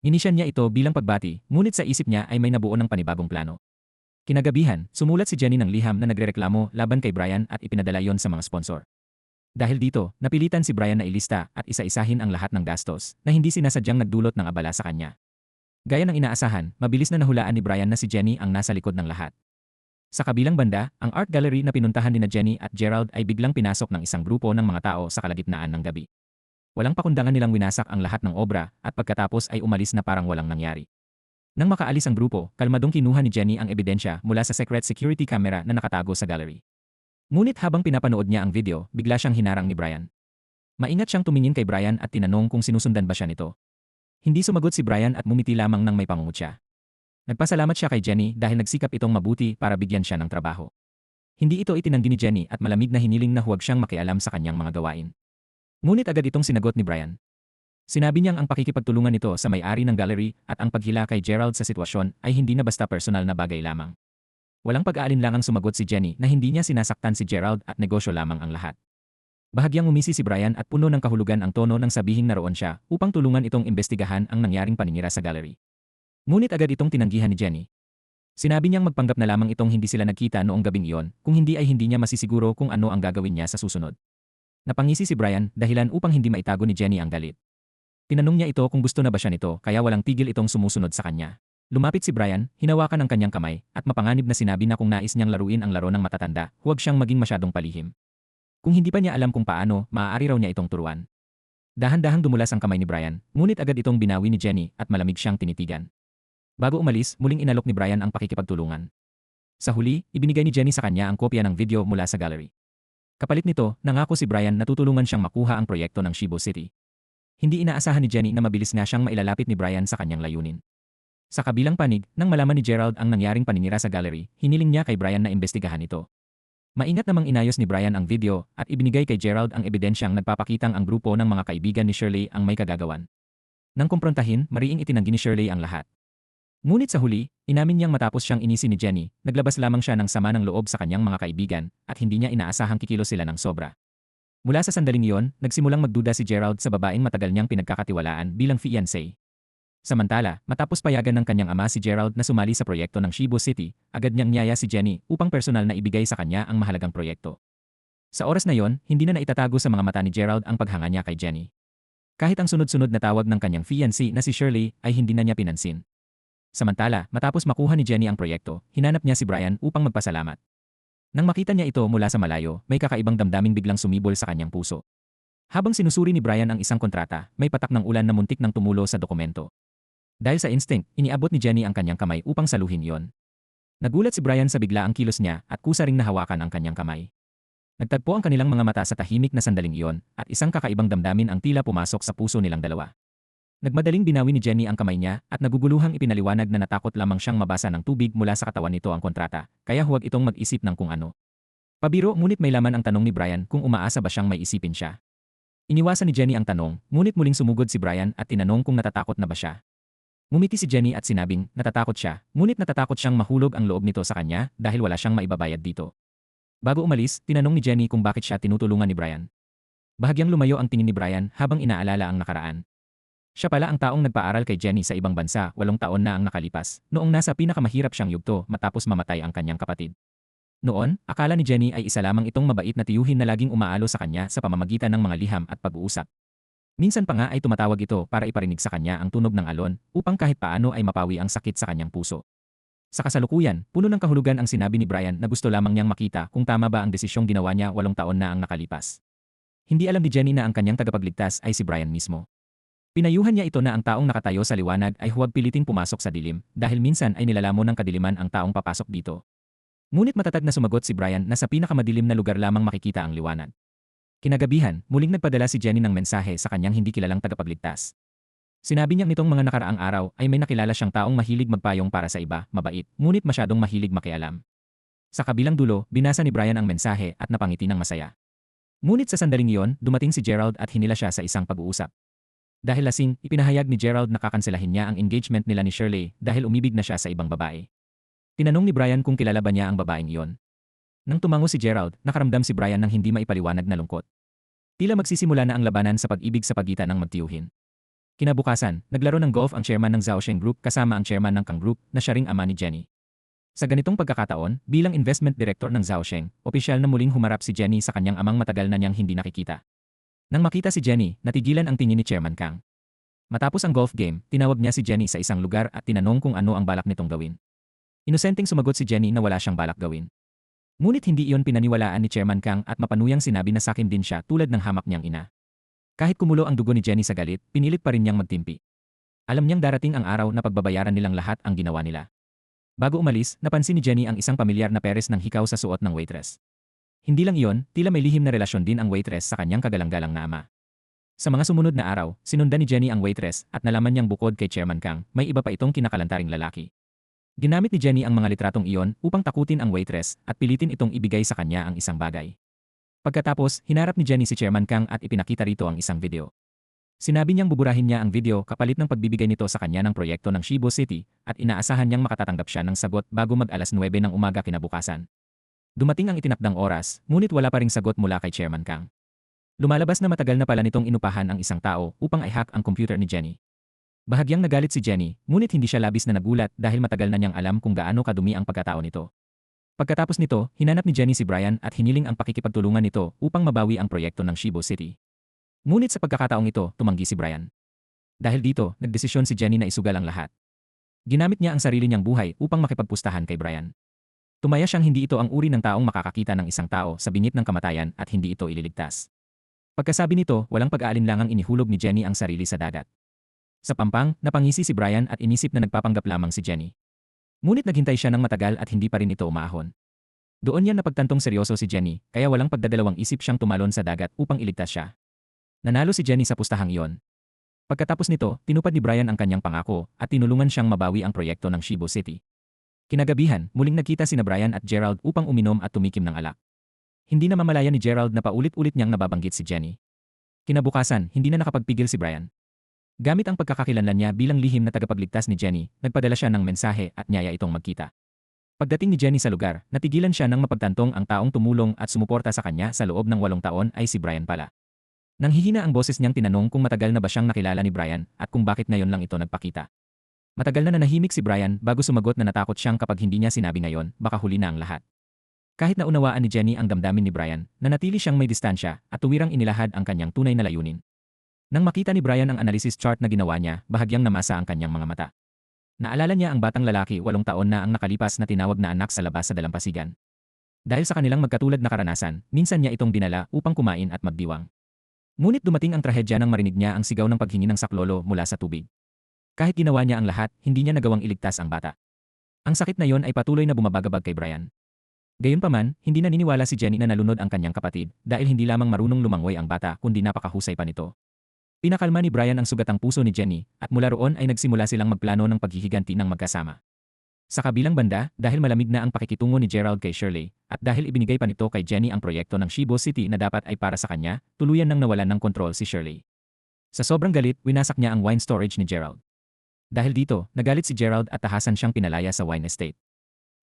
Inisyan niya ito bilang pagbati, ngunit sa isip niya ay may nabuo ng panibagong plano. Kinagabihan, sumulat si Jenny ng liham na nagrereklamo laban kay Brian at ipinadala yon sa mga sponsor. Dahil dito, napilitan si Brian na ilista at isa-isahin ang lahat ng gastos na hindi sinasadyang nagdulot ng abala sa kanya. Gaya ng inaasahan, mabilis na nahulaan ni Brian na si Jenny ang nasa likod ng lahat. Sa kabilang banda, ang art gallery na pinuntahan ni Jenny at Gerald ay biglang pinasok ng isang grupo ng mga tao sa kalagitnaan ng gabi. Walang pakundangan nilang winasak ang lahat ng obra at pagkatapos ay umalis na parang walang nangyari. Nang makaalis ang grupo, kalmadong kinuha ni Jenny ang ebidensya mula sa secret security camera na nakatago sa gallery. Ngunit habang pinapanood niya ang video, bigla siyang hinarang ni Brian. Maingat siyang tumingin kay Brian at tinanong kung sinusundan ba siya nito. Hindi sumagot si Brian at mumiti lamang nang may pangungutya. Nagpasalamat siya kay Jenny dahil nagsikap itong mabuti para bigyan siya ng trabaho. Hindi ito itinanggi ni Jenny at malamig na hiniling na huwag siyang makialam sa kanyang mga gawain. Ngunit agad itong sinagot ni Brian. Sinabi niyang ang pakikipagtulungan nito sa may-ari ng gallery at ang paghila kay Gerald sa sitwasyon ay hindi na basta personal na bagay lamang. Walang pag-aalinlangang sumagot si Jenny na hindi niya sinasaktan si Gerald at negosyo lamang ang lahat. Bahagyang umisi si Brian at puno ng kahulugan ang tono ng sabihing naroon siya upang tulungan itong imbestigahan ang nangyaring paninira sa gallery. Ngunit agad itong tinanggihan ni Jenny. Sinabi niyang magpanggap na lamang itong hindi sila nagkita noong gabing iyon, kung hindi ay hindi niya masisiguro kung ano ang gagawin niya sa susunod. Napangisi si Brian dahilan upang hindi maitago ni Jenny ang galit. Tinanong niya ito kung gusto na ba siya nito kaya walang tigil itong sumusunod sa kanya. Lumapit si Brian, hinawakan ang kanyang kamay, at mapanganib na sinabi na kung nais niyang laruin ang laro ng matatanda, huwag siyang maging masyadong palihim. Kung hindi pa niya alam kung paano, maaari raw niya itong turuan. Dahan-dahang dumulas ang kamay ni Brian, ngunit agad itong binawi ni Jenny at malamig siyang tinitigan. Bago umalis, muling inalok ni Brian ang pakikipagtulungan. Sa huli, ibinigay ni Jenny sa kanya ang kopya ng video mula sa gallery. Kapalit nito, nangako si Brian na tutulungan siyang makuha ang proyekto ng Shibu City. Hindi inaasahan ni Jenny na mabilis nga siyang mailalapit ni Brian sa kanyang layunin. Sa kabilang panig, nang malaman ni Gerald ang nangyaring paninira sa gallery, hiniling niya kay Brian na imbestigahan ito. Maingat namang inayos ni Brian ang video at ibinigay kay Gerald ang ebidensyang nagpapakitang ang grupo ng mga kaibigan ni Shirley ang may kagagawan. Nang kumprontahin, mariing itinanggi ni Shirley ang lahat. Ngunit sa huli, inamin niyang matapos siyang inisi ni Jenny, naglabas lamang siya ng sama ng loob sa kanyang mga kaibigan at hindi niya inaasahang kikilos sila ng sobra. Mula sa sandaling iyon, nagsimulang magduda si Gerald sa babaeng matagal niyang pinagkakatiwalaan bilang fiancé. Samantala, matapos payagan ng kanyang ama si Gerald na sumali sa proyekto ng Shibu City, agad niyang niyaya si Jenny upang personal na ibigay sa kanya ang mahalagang proyekto. Sa oras na yon, hindi na naitatago sa mga mata ni Gerald ang paghanga niya kay Jenny. Kahit ang sunod-sunod na tawag ng kanyang fiancé na si Shirley ay hindi na niya pinansin. Samantala, matapos makuha ni Jenny ang proyekto, hinanap niya si Brian upang magpasalamat. Nang makita niya ito mula sa malayo, may kakaibang damdaming biglang sumibol sa kanyang puso. Habang sinusuri ni Brian ang isang kontrata, may patak ng ulan na muntik nang tumulo sa dokumento. Dahil sa instinct, iniabot ni Jenny ang kanyang kamay upang saluhin yon. Nagulat si Brian sa biglaang kilos niya at kusa ring nahawakan ang kanyang kamay. Nagtagpo ang kanilang mga mata sa tahimik na sandaling iyon at isang kakaibang damdamin ang tila pumasok sa puso nilang dalawa. Nagmadaling binawi ni Jenny ang kamay niya at naguguluhang ipinaliwanag na natakot lamang siyang mabasa ng tubig mula sa katawan nito ang kontrata, kaya huwag itong mag-isip ng kung ano. Pabiro ngunit may laman ang tanong ni Brian kung umaasa ba siyang may isipin siya. Iniwasan ni Jenny ang tanong, ngunit muling sumugod si Brian at tinanong kung natatakot na ba siya. Ngumiti si Jenny at sinabing, natatakot siya, ngunit natatakot siyang mahulog ang loob nito sa kanya dahil wala siyang maibabayad dito. Bago umalis, tinanong ni Jenny kung bakit siya tinutulungan ni Brian. Bahagyang lumayo ang tingin ni Brian habang inaalala ang nakaraan. Siya pala ang taong nagpaaral kay Jenny sa ibang bansa 8 taon na ang nakalipas, noong nasa pinakamahirap siyang yugto matapos mamatay ang kanyang kapatid. Noon, akala ni Jenny ay isa lamang itong mabait na tiyuhin na laging umaalo sa kanya sa pamamagitan ng mga liham at pag-uusap. Minsan pa nga ay tumatawag ito para iparinig sa kanya ang tunog ng alon upang kahit paano ay mapawi ang sakit sa kanyang puso. Sa kasalukuyan, puno ng kahulugan ang sinabi ni Brian na gusto lamang niyang makita kung tama ba ang desisyong ginawa niya 8 taon na ang nakalipas. Hindi alam ni Jenny na ang kanyang tagapagligtas ay si Brian mismo. Pinayuhan niya ito na ang taong nakatayo sa liwanag ay huwag piliting pumasok sa dilim dahil minsan ay nilalamon ng kadiliman ang taong papasok dito. Ngunit matatag na sumagot si Brian na sa pinakamadilim na lugar lamang makikita ang liwanag. Kinagabihan, muling nagpadala si Jenny ng mensahe sa kanyang hindi kilalang tagapagligtas. Sinabi niya nitong mga nakaraang araw ay may nakilala siyang taong mahilig magpayong para sa iba, mabait, ngunit masyadong mahilig makialam. Sa kabilang dulo, binasa ni Brian ang mensahe at napangiti ng masaya. Ngunit sa sandaling iyon, dumating si Gerald at hinila siya sa isang pag-uusap. Dahil lasing, ipinahayag ni Gerald na kakanselahin niya ang engagement nila ni Shirley dahil umibig na siya sa ibang babae. Tinanong ni Brian kung kilala ba niya ang babaeng iyon. Nang tumango si Gerald, nakaramdam si Brian ng hindi maipaliwanag na lungkot. Tila magsisimula na ang labanan sa pag-ibig sa pagitan ng magtiyuhin. Kinabukasan, naglaro ng golf ang chairman ng Zhaosheng Group kasama ang chairman ng Kang Group na siya ring ama ni Jenny. Sa ganitong pagkakataon, bilang investment director ng Zhaosheng, opisyal na muling humarap si Jenny sa kanyang amang matagal na niyang hindi nakikita. Nang makita si Jenny, natigilan ang tingin ni Chairman Kang. Matapos ang golf game, tinawag niya si Jenny sa isang lugar at tinanong kung ano ang balak nitong gawin. Inosenteng sumagot si Jenny na wala siyang balak gawin. Ngunit hindi iyon pinaniwalaan ni Chairman Kang at mapanuyang sinabi na sakim din siya tulad ng hamak niyang ina. Kahit kumulo ang dugo ni Jenny sa galit, pinilit pa rin niyang magtimpi. Alam niyang darating ang araw na pagbabayaran nilang lahat ang ginawa nila. Bago umalis, napansin ni Jenny ang isang pamilyar na peres ng hikaw sa suot ng waitress. Hindi lang iyon, tila may lihim na relasyon din ang waitress sa kanyang kagalang-galang na ama. Sa mga sumunod na araw, sinundan ni Jenny ang waitress at nalaman niyang bukod kay Chairman Kang, may iba pa itong kinakalantaring lalaki. Ginamit ni Jenny ang mga litratong iyon upang takutin ang waitress at pilitin itong ibigay sa kanya ang isang bagay. Pagkatapos, hinarap ni Jenny si Chairman Kang at ipinakita rito ang isang video. Sinabi niyang buburahin niya ang video kapalit ng pagbibigay nito sa kanya ng proyekto ng Shibo City at inaasahan niyang makatatanggap siya ng sagot bago mag-alas 9 ng umaga kinabukasan. Dumating ang itinakdang oras, ngunit wala pa ring sagot mula kay Chairman Kang. Lumalabas na matagal na pala nitong inupahan ang isang tao upang i-hack ang computer ni Jenny. Bahagyang nagalit si Jenny, ngunit hindi siya labis na nagulat dahil matagal na niyang alam kung gaano kadumi ang pagkatao nito. Pagkatapos nito, hinanap ni Jenny si Brian at hiniling ang pakikipagtulungan nito upang mabawi ang proyekto ng Shibo City. Ngunit sa pagkakataong ito, tumanggi si Brian. Dahil dito, nagdesisyon si Jenny na isugal ang lahat. Ginamit niya ang sarili niyang buhay upang makipagpustahan kay Brian. Tumaya siyang hindi ito ang uri ng taong makakakita ng isang tao sa bingit ng kamatayan at hindi ito ililigtas. Pagkasabi nito, walang pag-aalinlangang inihulog ni Jenny ang sarili sa dagat. Sa pampang, napangisi si Brian at inisip na nagpapanggap lamang si Jenny. Ngunit naghintay siya ng matagal at hindi pa rin ito umahon. Doon niya napagtantong seryoso si Jenny, kaya walang pagdadalawang isip siyang tumalon sa dagat upang iligtas siya. Nanalo si Jenny sa pustahang iyon. Pagkatapos nito, tinupad ni Brian ang kanyang pangako at tinulungan siyang mabawi ang proyekto ng Shibo City. Kinagabihan, muling nagkita sina Brian at Gerald upang uminom at tumikim ng alak. Hindi na mamalaya ni Gerald na paulit-ulit niyang nababanggit si Jenny. Kinabukasan, hindi na nakapagpigil si Brian. Gamit ang pagkakakilanlan niya bilang lihim na tagapagligtas ni Jenny, nagpadala siya ng mensahe at niyaya itong magkita. Pagdating ni Jenny sa lugar, natigilan siya nang mapagtantong ang taong tumulong at sumuporta sa kanya sa loob ng 8 taon ay si Brian pala. Nang hihina ang boses niyang tinanong kung matagal na ba siyang nakilala ni Brian at kung bakit ngayon lang ito nagpakita. Matagal na nanahimik si Brian bago sumagot na natakot siyang kapag hindi niya sinabi ngayon, baka huli na ang lahat. Kahit naunawaan ni Jenny ang damdamin ni Brian, nanatili siyang may distansya at tuwirang inilahad ang kanyang tunay na layunin. Nang makita ni Brian ang analysis chart na ginawa niya, bahagyang namasa ang kanyang mga mata. Naalala niya ang batang lalaki 8 taon na ang nakalipas na tinawag na anak sa labas sa dalampasigan. Dahil sa kanilang magkatulad na karanasan, minsan niya itong dinala upang kumain at magdiwang. Ngunit dumating ang trahedya nang marinig niya ang sigaw ng paghingi ng saklolo mula sa tubig. Kahit ginawa niya ang lahat, hindi niya nagawang iligtas ang bata. Ang sakit na yon ay patuloy na bumabagabag kay Brian. Gayunpaman, hindi naniniwala si Jenny na nalunod ang kanyang kapatid dahil hindi lamang marunong lumangoy ang bata kundi napakahusay pa nito. Pinakalma ni Brian ang sugatang puso ni Jenny at mula roon ay nagsimula silang magplano ng paghihiganti ng magkasama. Sa kabilang banda, dahil malamig na ang pakikitungo ni Gerald kay Shirley at dahil ibinigay pa nito kay Jenny ang proyekto ng Shibo City na dapat ay para sa kanya, tuluyan nang nawalan ng kontrol si Shirley. Sa sobrang galit, winasak niya ang wine storage ni Gerald. Dahil dito, nagalit si Gerald at tahasan siyang pinalaya sa wine estate.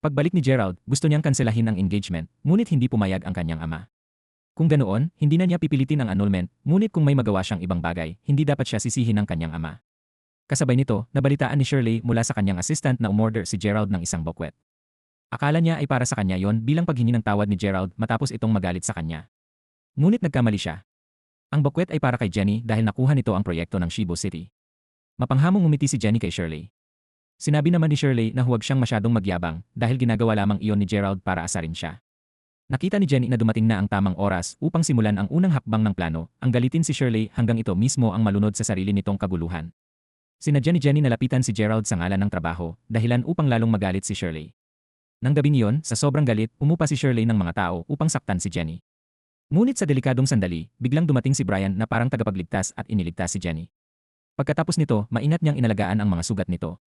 Pagbalik ni Gerald, gusto niyang kanselahin ang engagement, ngunit hindi pumayag ang kanyang ama. Kung ganoon, hindi na niya pipilitin ang annulment, ngunit kung may magawa siyang ibang bagay, hindi dapat siya sisihin ng kanyang ama. Kasabay nito, nabalitaan ni Shirley mula sa kanyang assistant na umorder si Gerald ng isang bukwet. Akala niya ay para sa kanya yon bilang paghingi ng tawad ni Gerald matapos itong magalit sa kanya. Ngunit nagkamali siya. Ang bukwet ay para kay Jenny dahil nakuha nito ang proyekto ng Shibu City. Mapanghamong ngumiti si Jenny kay Shirley. Sinabi naman ni Shirley na huwag siyang masyadong magyabang dahil ginagawa lamang iyon ni Gerald para asarin siya. Nakita ni Jenny na dumating na ang tamang oras upang simulan ang unang hakbang ng plano, ang galitin si Shirley hanggang ito mismo ang malunod sa sarili nitong kaguluhan. Sinadya ni Jenny na lapitan si Gerald sa ngalan ng trabaho, dahilan upang lalong magalit si Shirley. Nang gabing iyon, sa sobrang galit, umupa si Shirley ng mga tao upang saktan si Jenny. Ngunit sa delikadong sandali, biglang dumating si Brian na parang tagapagligtas at iniligtas si Jenny. Pagkatapos nito, maingat niyang inalagaan ang mga sugat nito.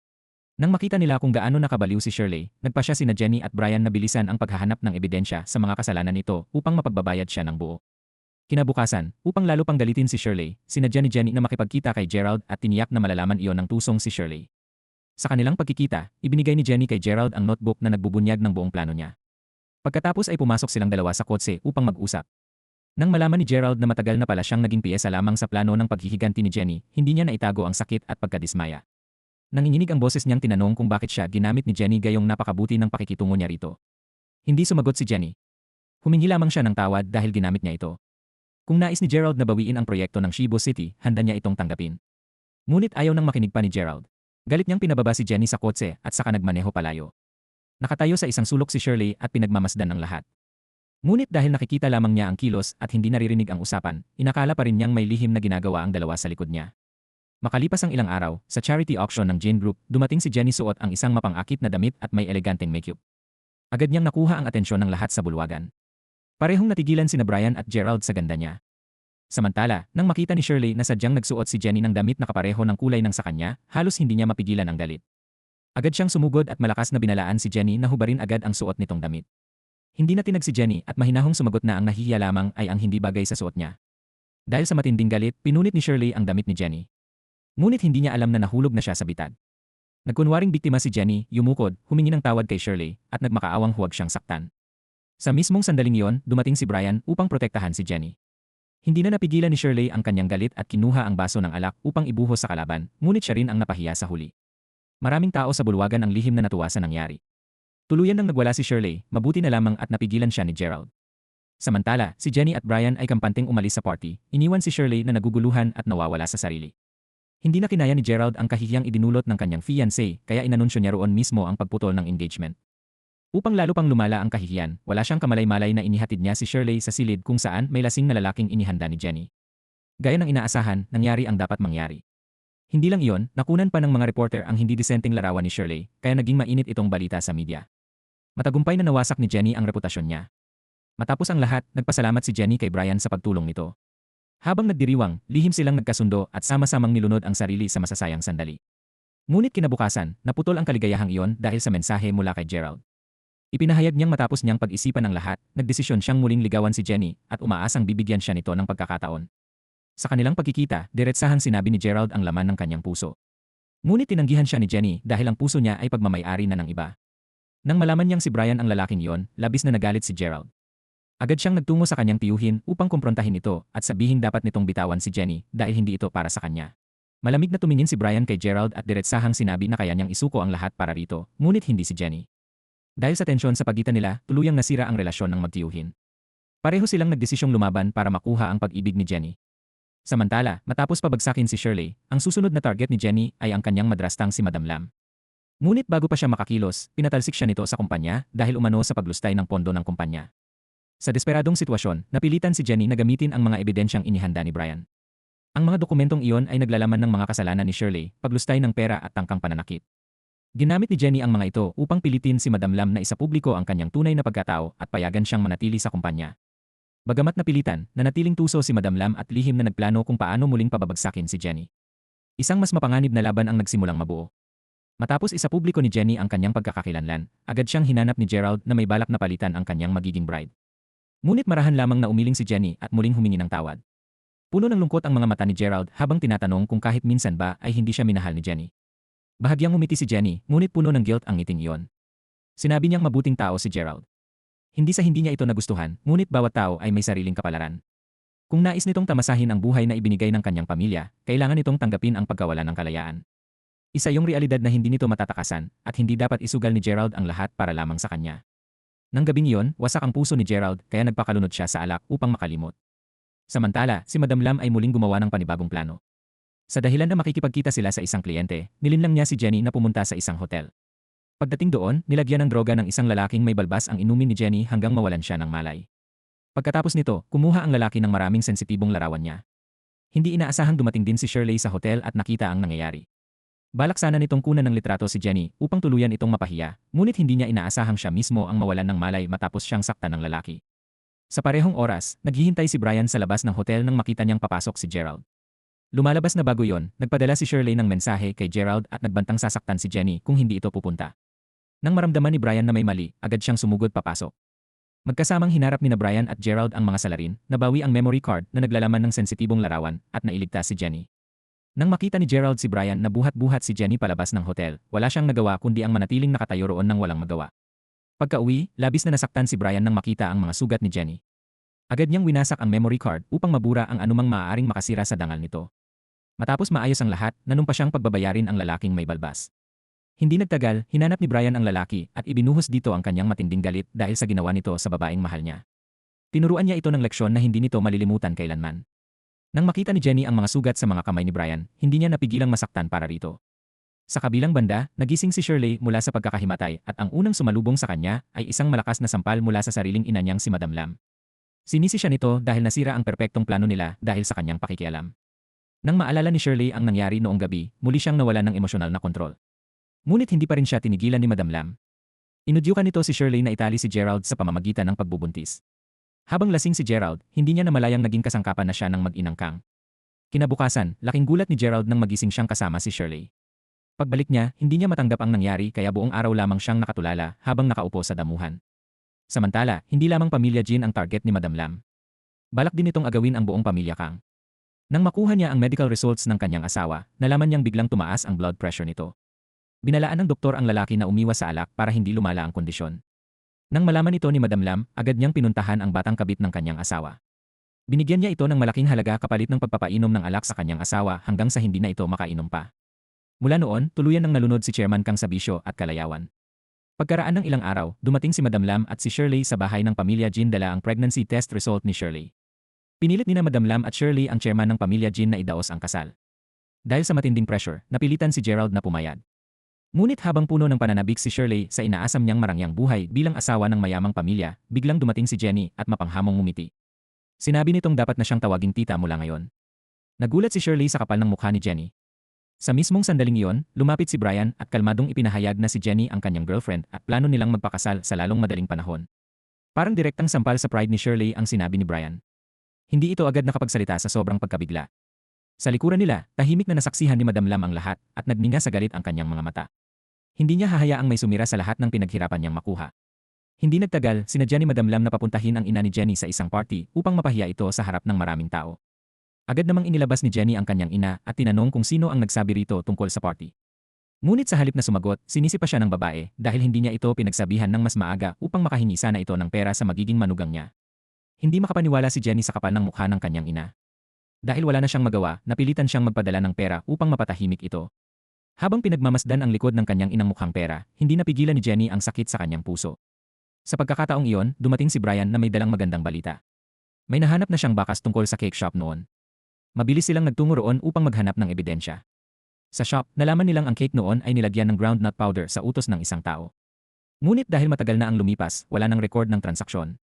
Nang makita nila kung gaano nakabaliw si Shirley, nagpasya sina Jenny at Brian na bilisan ang paghahanap ng ebidensya sa mga kasalanan nito upang mapagbabayad siya ng buo. Kinabukasan, upang lalo pang galitin si Shirley, sinadya ni Jenny na makipagkita kay Gerald at tiniyak na malalaman iyon ng tusong si Shirley. Sa kanilang pagkikita, ibinigay ni Jenny kay Gerald ang notebook na nagbubunyag ng buong plano niya. Pagkatapos ay pumasok silang dalawa sa kotse upang mag-usap. Nang malaman ni Gerald na matagal na pala siyang naging piyesa lamang sa plano ng paghihiganti ni Jenny, hindi niya naitago ang sakit at pagkadismaya. Nanginginig ang boses niyang tinanong kung bakit siya ginamit ni Jenny gayong napakabuti ng pakikitungo niya rito. Hindi sumagot si Jenny. Humingi lamang siya ng tawad dahil ginamit niya ito. Kung nais ni Gerald na bawiin ang proyekto ng Shibu City, handa niya itong tanggapin. Ngunit ayaw nang makinig pa ni Gerald. Galit niyang pinababa si Jenny sa kotse at saka nagmaneho palayo. Nakatayo sa isang sulok si Shirley at pinagmamasdan ang lahat. Ngunit dahil nakikita lamang niya ang kilos at hindi naririnig ang usapan, inakala pa rin niyang may lihim na ginagawa ang dalawa sa likod niya. Makalipas ang ilang araw, sa charity auction ng Jane Group, dumating si Jenny suot ang isang mapang-akit na damit at may eleganteng makeup. Agad niyang nakuha ang atensyon ng lahat sa bulwagan. Parehong natigilan sina Brian at Gerald sa ganda niya. Samantala, nang makita ni Shirley na sadyang nagsuot si Jenny ng damit na kapareho ng kulay ng sa kanya, halos hindi niya mapigilan ang galit. Agad siyang sumugod at malakas na binalaan si Jenny na hubarin agad ang suot nitong damit. Hindi na tinag si Jenny at mahinahong sumagot na ang nahihiya lamang ay ang hindi bagay sa suot niya. Dahil sa matinding galit, pinunit ni Shirley ang damit ni Jenny. Ngunit hindi niya alam na nahulog na siya sa bitad. Nagkunwaring biktima si Jenny, yumukod, humingi ng tawad kay Shirley, at nagmakaawang huwag siyang saktan. Sa mismong sandaling iyon, dumating si Brian upang protektahan si Jenny. Hindi na napigilan ni Shirley ang kanyang galit at kinuha ang baso ng alak upang ibuhos sa kalaban, ngunit siya rin ang napahiya sa huli. Maraming tao sa bulwagan ang lihim na natuwa sa nangyari. Tuluyan nang nagwala si Shirley, mabuti na lamang at napigilan siya ni Gerald. Samantala, si Jenny at Brian ay kampanteng umalis sa party, iniwan si Shirley na naguguluhan at nawawala sa sarili. Hindi na kinaya ni Gerald ang kahihiyang idinulot ng kanyang fiancé, kaya inanunsyo niya roon mismo ang pagputol ng engagement. Upang lalo pang lumala ang kahihiyan, wala siyang kamalay-malay na inihatid niya si Shirley sa silid kung saan may lasing na lalaking inihanda ni Jenny. Gaya ng inaasahan, nangyari ang dapat mangyari. Hindi lang iyon, nakunan pa ng mga reporter ang hindi disenteng larawan ni Shirley, kaya naging mainit itong balita sa media. Matagumpay na nawasak ni Jenny ang reputasyon niya. Matapos ang lahat, nagpasalamat si Jenny kay Brian sa pagtulong nito. Habang nagdiriwang, lihim silang nagkasundo at sama-samang nilunod ang sarili sa masasayang sandali. Ngunit kinabukasan, naputol ang kaligayahang iyon dahil sa mensahe mula kay Gerald. Ipinahayag niyang matapos niyang pag-isipan ng lahat, nagdesisyon siyang muling ligawan si Jenny at umaasang bibigyan siya nito ng pagkakataon. Sa kanilang pagkikita, diretsahang sinabi ni Gerald ang laman ng kanyang puso. Ngunit tinanggihan siya ni Jenny dahil ang puso niya ay pagmamay-ari na ng iba. Nang malaman niyang si Brian ang lalaking iyon, labis na nagalit si Gerald. Agad siyang nagtungo sa kanyang tiyuhin upang kumprontahin ito at sabihin dapat nitong bitawan si Jenny dahil hindi ito para sa kanya. Malamig na tumingin si Brian kay Gerald at diretsahang sinabi na kaya niyang isuko ang lahat para rito, ngunit hindi si Jenny. Dahil sa tensyon sa pagitan nila, tuluyang nasira ang relasyon ng magtiyuhin. Pareho silang nagdesisyong lumaban para makuha ang pag-ibig ni Jenny. Samantala, matapos pabagsakin si Shirley, ang susunod na target ni Jenny ay ang kanyang madrastang si Madam Lam. Ngunit bago pa siya makakilos, pinatalsik siya nito sa kumpanya dahil umano sa paglustay ng pondo ng kumpanya. Sa desperadong sitwasyon, napilitan si Jenny na gamitin ang mga ebidensyang inihanda ni Brian. Ang mga dokumentong iyon ay naglalaman ng mga kasalanan ni Shirley, paglustay ng pera at tangkang pananakit. Ginamit ni Jenny ang mga ito upang pilitin si Madam Lam na isapubliko ang kanyang tunay na pagkatao at payagan siyang manatili sa kumpanya. Bagamat napilitan, nanatiling tuso si Madam Lam at lihim na nagplano kung paano muling pababagsakin si Jenny. Isang mas mapanganib na laban ang nagsimulang mabuo. Matapos isapubliko ni Jenny ang kanyang pagkakakilanlan, agad siyang hinanap ni Gerald na may balak na palitan ang kanyang magiging bride. Ngunit marahan lamang na umiling si Jenny at muling humingi ng tawad. Puno ng lungkot ang mga mata ni Gerald habang tinatanong kung kahit minsan ba ay hindi siya minahal ni Jenny. Bahagyang umiti si Jenny, ngunit puno ng guilt ang ngiting iyon. Sinabi niyang mabuting tao si Gerald. Hindi sa hindi niya ito nagustuhan, ngunit bawat tao ay may sariling kapalaran. Kung nais nitong tamasahin ang buhay na ibinigay ng kanyang pamilya, kailangan nitong tanggapin ang pagkawala ng kalayaan. Isa yung realidad na hindi nito matatakasan at hindi dapat isugal ni Gerald ang lahat para lamang sa kanya. Nang gabing iyon, wasak ang puso ni Gerald kaya nagpakalunod siya sa alak upang makalimot. Samantala, si Madam Lam ay muling gumawa ng panibagong plano. Sa dahilan na makikipagkita sila sa isang kliyente, nilinlang niya si Jenny na pumunta sa isang hotel. Pagdating doon, nilagyan ng droga ng isang lalaking may balbas ang inumin ni Jenny hanggang mawalan siya ng malay. Pagkatapos nito, kumuha ang lalaki ng maraming sensitibong larawan niya. Hindi inaasahang dumating din si Shirley sa hotel at nakita ang nangyayari. Balak sana nitong kunan ng litrato si Jenny upang tuluyan itong mapahiya, ngunit hindi niya inaasahang siya mismo ang mawalan ng malay matapos siyang saktan ng lalaki. Sa parehong oras, naghihintay si Brian sa labas ng hotel nang makita niyang papasok si Gerald. Lumalabas na bago yon, nagpadala si Shirley ng mensahe kay Gerald at nagbantang sasaktan si Jenny kung hindi ito pupunta. Nang maramdaman ni Brian na may mali, agad siyang sumugod papasok. Magkasamang hinarap ni na Brian at Gerald ang mga salarin, nabawi ang memory card na naglalaman ng sensitibong larawan at nailigtas si Jenny. Nang makita ni Gerald si Brian na buhat-buhat si Jenny palabas ng hotel, wala siyang nagawa kundi ang manatiling nakatayo roon nang walang magawa. Pagka-uwi, labis na nasaktan si Brian nang makita ang mga sugat ni Jenny. Agad niyang winasak ang memory card upang mabura ang anumang maaaring makasira sa dangal nito. Matapos maayos ang lahat, nanumpa siyang pagbabayarin ang lalaking may balbas. Hindi nagtagal, hinanap ni Brian ang lalaki at ibinuhos dito ang kanyang matinding galit dahil sa ginawa nito sa babaeng mahal niya. Tinuruan niya ito ng leksyon na hindi nito malilimutan kailanman. Nang makita ni Jenny ang mga sugat sa mga kamay ni Brian, hindi niya napigilang masaktan para rito. Sa kabilang banda, nagising si Shirley mula sa pagkakahimatay at ang unang sumalubong sa kanya ay isang malakas na sampal mula sa sariling ina niyang si Madam Lam. Sinisi siya nito dahil nasira ang perpektong plano nila dahil sa kanyang pakikialam. Nang maalala ni Shirley ang nangyari noong gabi, muli siyang nawalan ng emosyonal na kontrol. Ngunit hindi pa rin siya tinigilan ni Madam Lam. Inudyukan nito si Shirley na itali si Gerald sa pamamagitan ng pagbubuntis. Habang lasing si Gerald, hindi niya namalayang naging kasangkapan na siya ng mag-inang Kang. Kinabukasan, laking gulat ni Gerald nang magising siyang kasama si Shirley. Pagbalik niya, hindi niya matanggap ang nangyari kaya buong araw lamang siyang nakatulala habang nakaupo sa damuhan. Samantala, hindi lamang pamilya Jean ang target ni Madam Lam. Balak din itong agawin ang buong pamilya Kang. Nang makuha niya ang medical results ng kanyang asawa, nalaman niyang biglang tumaas ang blood pressure nito. Binalaan ng doktor ang lalaki na umiwas sa alak para hindi lumala ang kondisyon. Nang malaman ito ni Madam Lam, agad niyang pinuntahan ang batang kabit ng kanyang asawa. Binigyan niya ito ng malaking halaga kapalit ng pagpapainom ng alak sa kanyang asawa hanggang sa hindi na ito makainom pa. Mula noon, tuluyan nang nalunod si Chairman Kang sa bisyo at kalayawan. Pagkaraan ng ilang araw, dumating si Madam Lam at si Shirley sa bahay ng pamilya Jean dala ang pregnancy test result ni Shirley. Pinilit ni na Madam Lam at Shirley ang chairman ng pamilya Jean na idaos ang kasal. Dahil sa matinding pressure, napilitan si Gerald na pumayag. Ngunit habang puno ng pananabik si Shirley sa inaasam niyang marangyang buhay bilang asawa ng mayamang pamilya, biglang dumating si Jenny at mapanghamong ngumiti. Sinabi nitong dapat na siyang tawaging tita mula ngayon. Nagulat si Shirley sa kapal ng mukha ni Jenny. Sa mismong sandaling iyon, lumapit si Brian at kalmadong ipinahayag na si Jenny ang kanyang girlfriend at plano nilang magpakasal sa lalong madaling panahon. Parang direktang sampal sa pride ni Shirley ang sinabi ni Brian. Hindi ito agad nakapagsalita sa sobrang pagkabigla. Sa likuran nila, tahimik na nasaksihan ni Madam Lam ang lahat at nagninga sa galit ang kanyang mga mata. Hindi niya hahayaang may sumira sa lahat ng pinaghirapan niyang makuha. Hindi nagtagal, sinadya ni Madam Lam na papuntahin ang ina ni Jenny sa isang party upang mapahiya ito sa harap ng maraming tao. Agad namang inilabas ni Jenny ang kanyang ina at tinanong kung sino ang nagsabi rito tungkol sa party. Ngunit sa halip na sumagot, sinisi pa siya ng babae dahil hindi niya ito pinagsabihan ng mas maaga upang makahingi sana ito ng pera sa magiging manugang niya. Hindi makapaniwala si Jenny sa kapal ng mukha ng kanyang ina. Dahil wala na siyang magawa, napilitan siyang magpadala ng pera upang mapatahimik ito. Habang pinagmamasdan ang likod ng kanyang inang mukhang pera, hindi napigilan ni Jenny ang sakit sa kanyang puso. Sa pagkakataong iyon, dumating si Brian na may dalang magandang balita. May nahanap na siyang bakas tungkol sa cake shop noon. Mabilis silang nagtungo roon upang maghanap ng ebidensya. Sa shop, nalaman nilang ang cake noon ay nilagyan ng groundnut powder sa utos ng isang tao. Ngunit dahil matagal na ang lumipas, wala nang record ng transaksyon.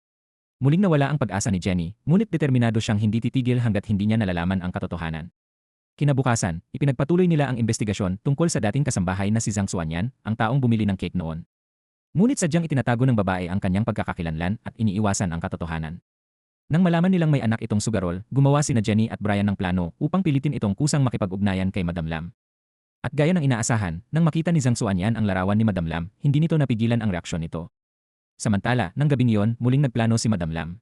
Muling nawala ang pag-asa ni Jenny, ngunit determinado siyang hindi titigil hanggat hindi niya nalalaman ang katotohanan. Kinabukasan, ipinagpatuloy nila ang investigasyon tungkol sa dating kasambahay na si Zhang Xuanyan, ang taong bumili ng cake noon. Ngunit sadyang itinatago ng babae ang kanyang pagkakakilanlan at iniiwasan ang katotohanan. Nang malaman nilang may anak itong sugarol, gumawa sina Jenny at Brian ng plano upang pilitin itong kusang makipag-ugnayan kay Madam Lam. At gaya ng inaasahan, nang makita ni Zhang Xuanyan ang larawan ni Madam Lam, hindi nito napigilan ang reaksyon nito. Samantala, nang gabing iyon, muling nagplano si Madam Lam.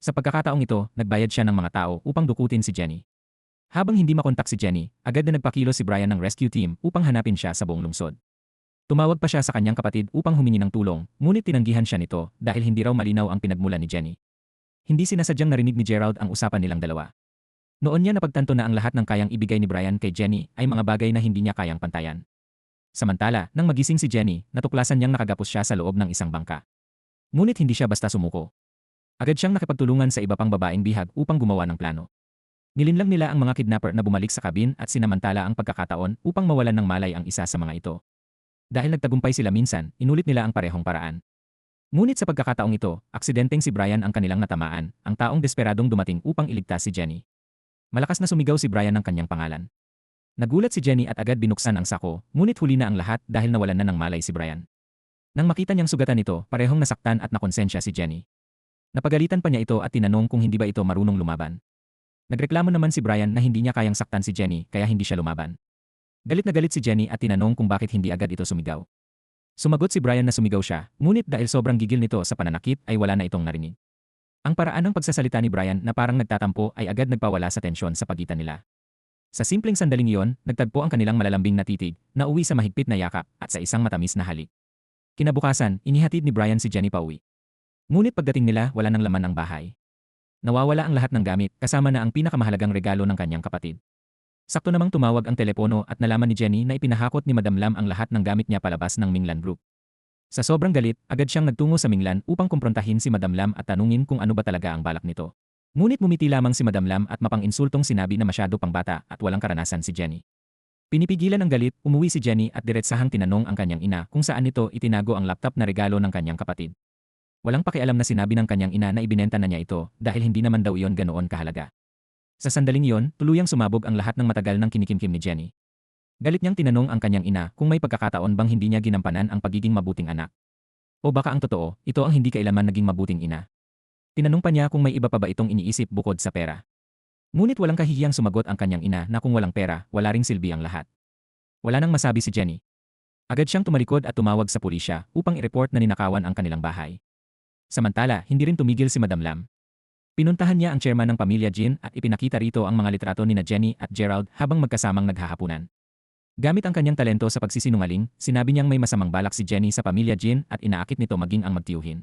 Sa pagkakataong ito, nagbayad siya ng mga tao upang dukutin si Jenny. Habang hindi makontak si Jenny, agad na nagpakilo si Brian ng rescue team upang hanapin siya sa buong lungsod. Tumawag pa siya sa kanyang kapatid upang humingi ng tulong, ngunit tinanggihan siya nito dahil hindi raw malinaw ang pinagmulan ni Jenny. Hindi sinasadyang narinig ni Gerald ang usapan nilang dalawa. Noon niya napagtanto na ang lahat ng kayang ibigay ni Brian kay Jenny ay mga bagay na hindi niya kayang pantayan. Samantala, nang magising si Jenny, natuklasan niyang nakagapos siya sa loob ng isang bangka. Ngunit hindi siya basta sumuko. Agad siyang nakipagtulungan sa iba pang babaeng bihag upang gumawa ng plano. Nilinlang nila ang mga kidnapper na bumalik sa kabin at sinamantala ang pagkakataon upang mawalan ng malay ang isa sa mga ito. Dahil nagtagumpay sila minsan, inulit nila ang parehong paraan. Ngunit sa pagkakataong ito, aksidenteng si Brian ang kanilang natamaan, ang taong desperadong dumating upang iligtas si Jenny. Malakas na sumigaw si Brian ng kanyang pangalan. Nagulat si Jenny at agad binuksan ang sako, ngunit huli na ang lahat dahil nawalan na ng malay si Brian. Nang makita niyang sugatan ito, parehong nasaktan at nakonsensya si Jenny. Napagalitan pa niya ito at tinanong kung hindi ba ito marunong lumaban. Nagreklamo naman si Brian na hindi niya kayang saktan si Jenny kaya hindi siya lumaban. Galit na galit si Jenny at tinanong kung bakit hindi agad ito sumigaw. Sumagot si Brian na sumigaw siya, ngunit dahil sobrang gigil nito sa pananakit ay wala na itong narinig. Ang paraan ng pagsasalita ni Brian na parang nagtatampo ay agad nagpawala sa tensyon sa pagitan nila. Sa simpleng sandaling iyon, nagtagpo ang kanilang malalambing na titig, nauwi sa mahigpit na yakap at sa isang matamis na halik. Kinabukasan, inihatid ni Brian si Jenny pauwi. Ngunit pagdating nila, wala nang laman ang bahay. Nawawala ang lahat ng gamit, kasama na ang pinakamahalagang regalo ng kanyang kapatid. Sakto namang tumawag ang telepono at nalaman ni Jenny na ipinahakot ni Madam Lam ang lahat ng gamit niya palabas ng Minglan Group. Sa sobrang galit, agad siyang nagtungo sa Minglan upang kumprontahin si Madam Lam at tanungin kung ano ba talaga ang balak nito. Ngunit mumiti lamang si Madam Lam at mapang-insultong sinabi na masyado pang bata at walang karanasan si Jenny. Pinipigilan ng galit, umuwi si Jenny at diretsahang tinanong ang kanyang ina kung saan nito itinago ang laptop na regalo ng kanyang kapatid. Walang pakialam na sinabi ng kanyang ina na ibinenta na niya ito dahil hindi naman daw iyon ganoon kahalaga. Sa sandaling iyon, tuluyang sumabog ang lahat ng matagal ng kinikimkim ni Jenny. Galit niyang tinanong ang kanyang ina kung may pagkakataon bang hindi niya ginampanan ang pagiging mabuting anak. O baka ang totoo, ito ang hindi kailanman naging mabuting ina. Tinanong pa niya kung may iba pa ba itong iniisip bukod sa pera. Ngunit walang kahihiyang sumagot ang kanyang ina na kung walang pera, wala ring silbi ang lahat. Wala nang masabi si Jenny. Agad siyang tumalikod at tumawag sa pulisya upang i-report na ninakawan ang kanilang bahay. Samantala, hindi rin tumigil si Madam Lam. Pinuntahan niya ang chairman ng pamilya Jean at ipinakita rito ang mga litrato ni Jenny at Gerald habang magkasamang naghahapunan. Gamit ang kanyang talento sa pagsisinungaling, sinabi niyang may masamang balak si Jenny sa pamilya Jean at inaakit nito maging ang magtiyuhin.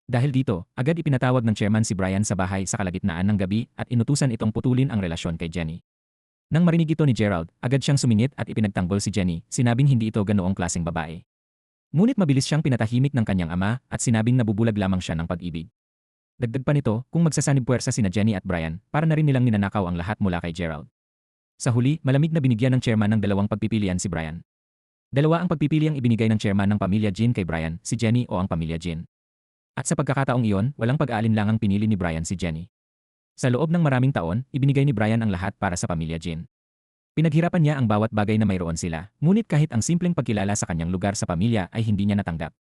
Dahil dito, agad ipinatawag ng chairman si Brian sa bahay sa kalagitnaan ng gabi at inutusan itong putulin ang relasyon kay Jenny. Nang marinig ito ni Gerald, agad siyang sumingit at ipinagtanggol si Jenny, sinabing hindi ito ganoong klaseng babae. Ngunit mabilis siyang pinatahimik ng kanyang ama at sinabing nabubulag lamang siya ng pag-ibig. Dagdag pa nito, kung magsasanib puwersa sina Jenny at Brian, para na rin nilang ninanakaw ang lahat mula kay Gerald. Sa huli, malamig na binigyan ng chairman ng dalawang pagpipilian si Brian. Dalawa ang pagpipiliang ibinigay ng chairman ng pamilya Jean kay Brian, si Jenny o ang pamilya Jean. At sa pagkakataong iyon, walang pag-aalinlangang pinili ni Brian si Jenny. Sa loob ng maraming taon, ibinigay ni Brian ang lahat para sa pamilya Jean. Pinaghirapan niya ang bawat bagay na mayroon sila, ngunit kahit ang simpleng pagkilala sa kanyang lugar sa pamilya ay hindi niya natanggap.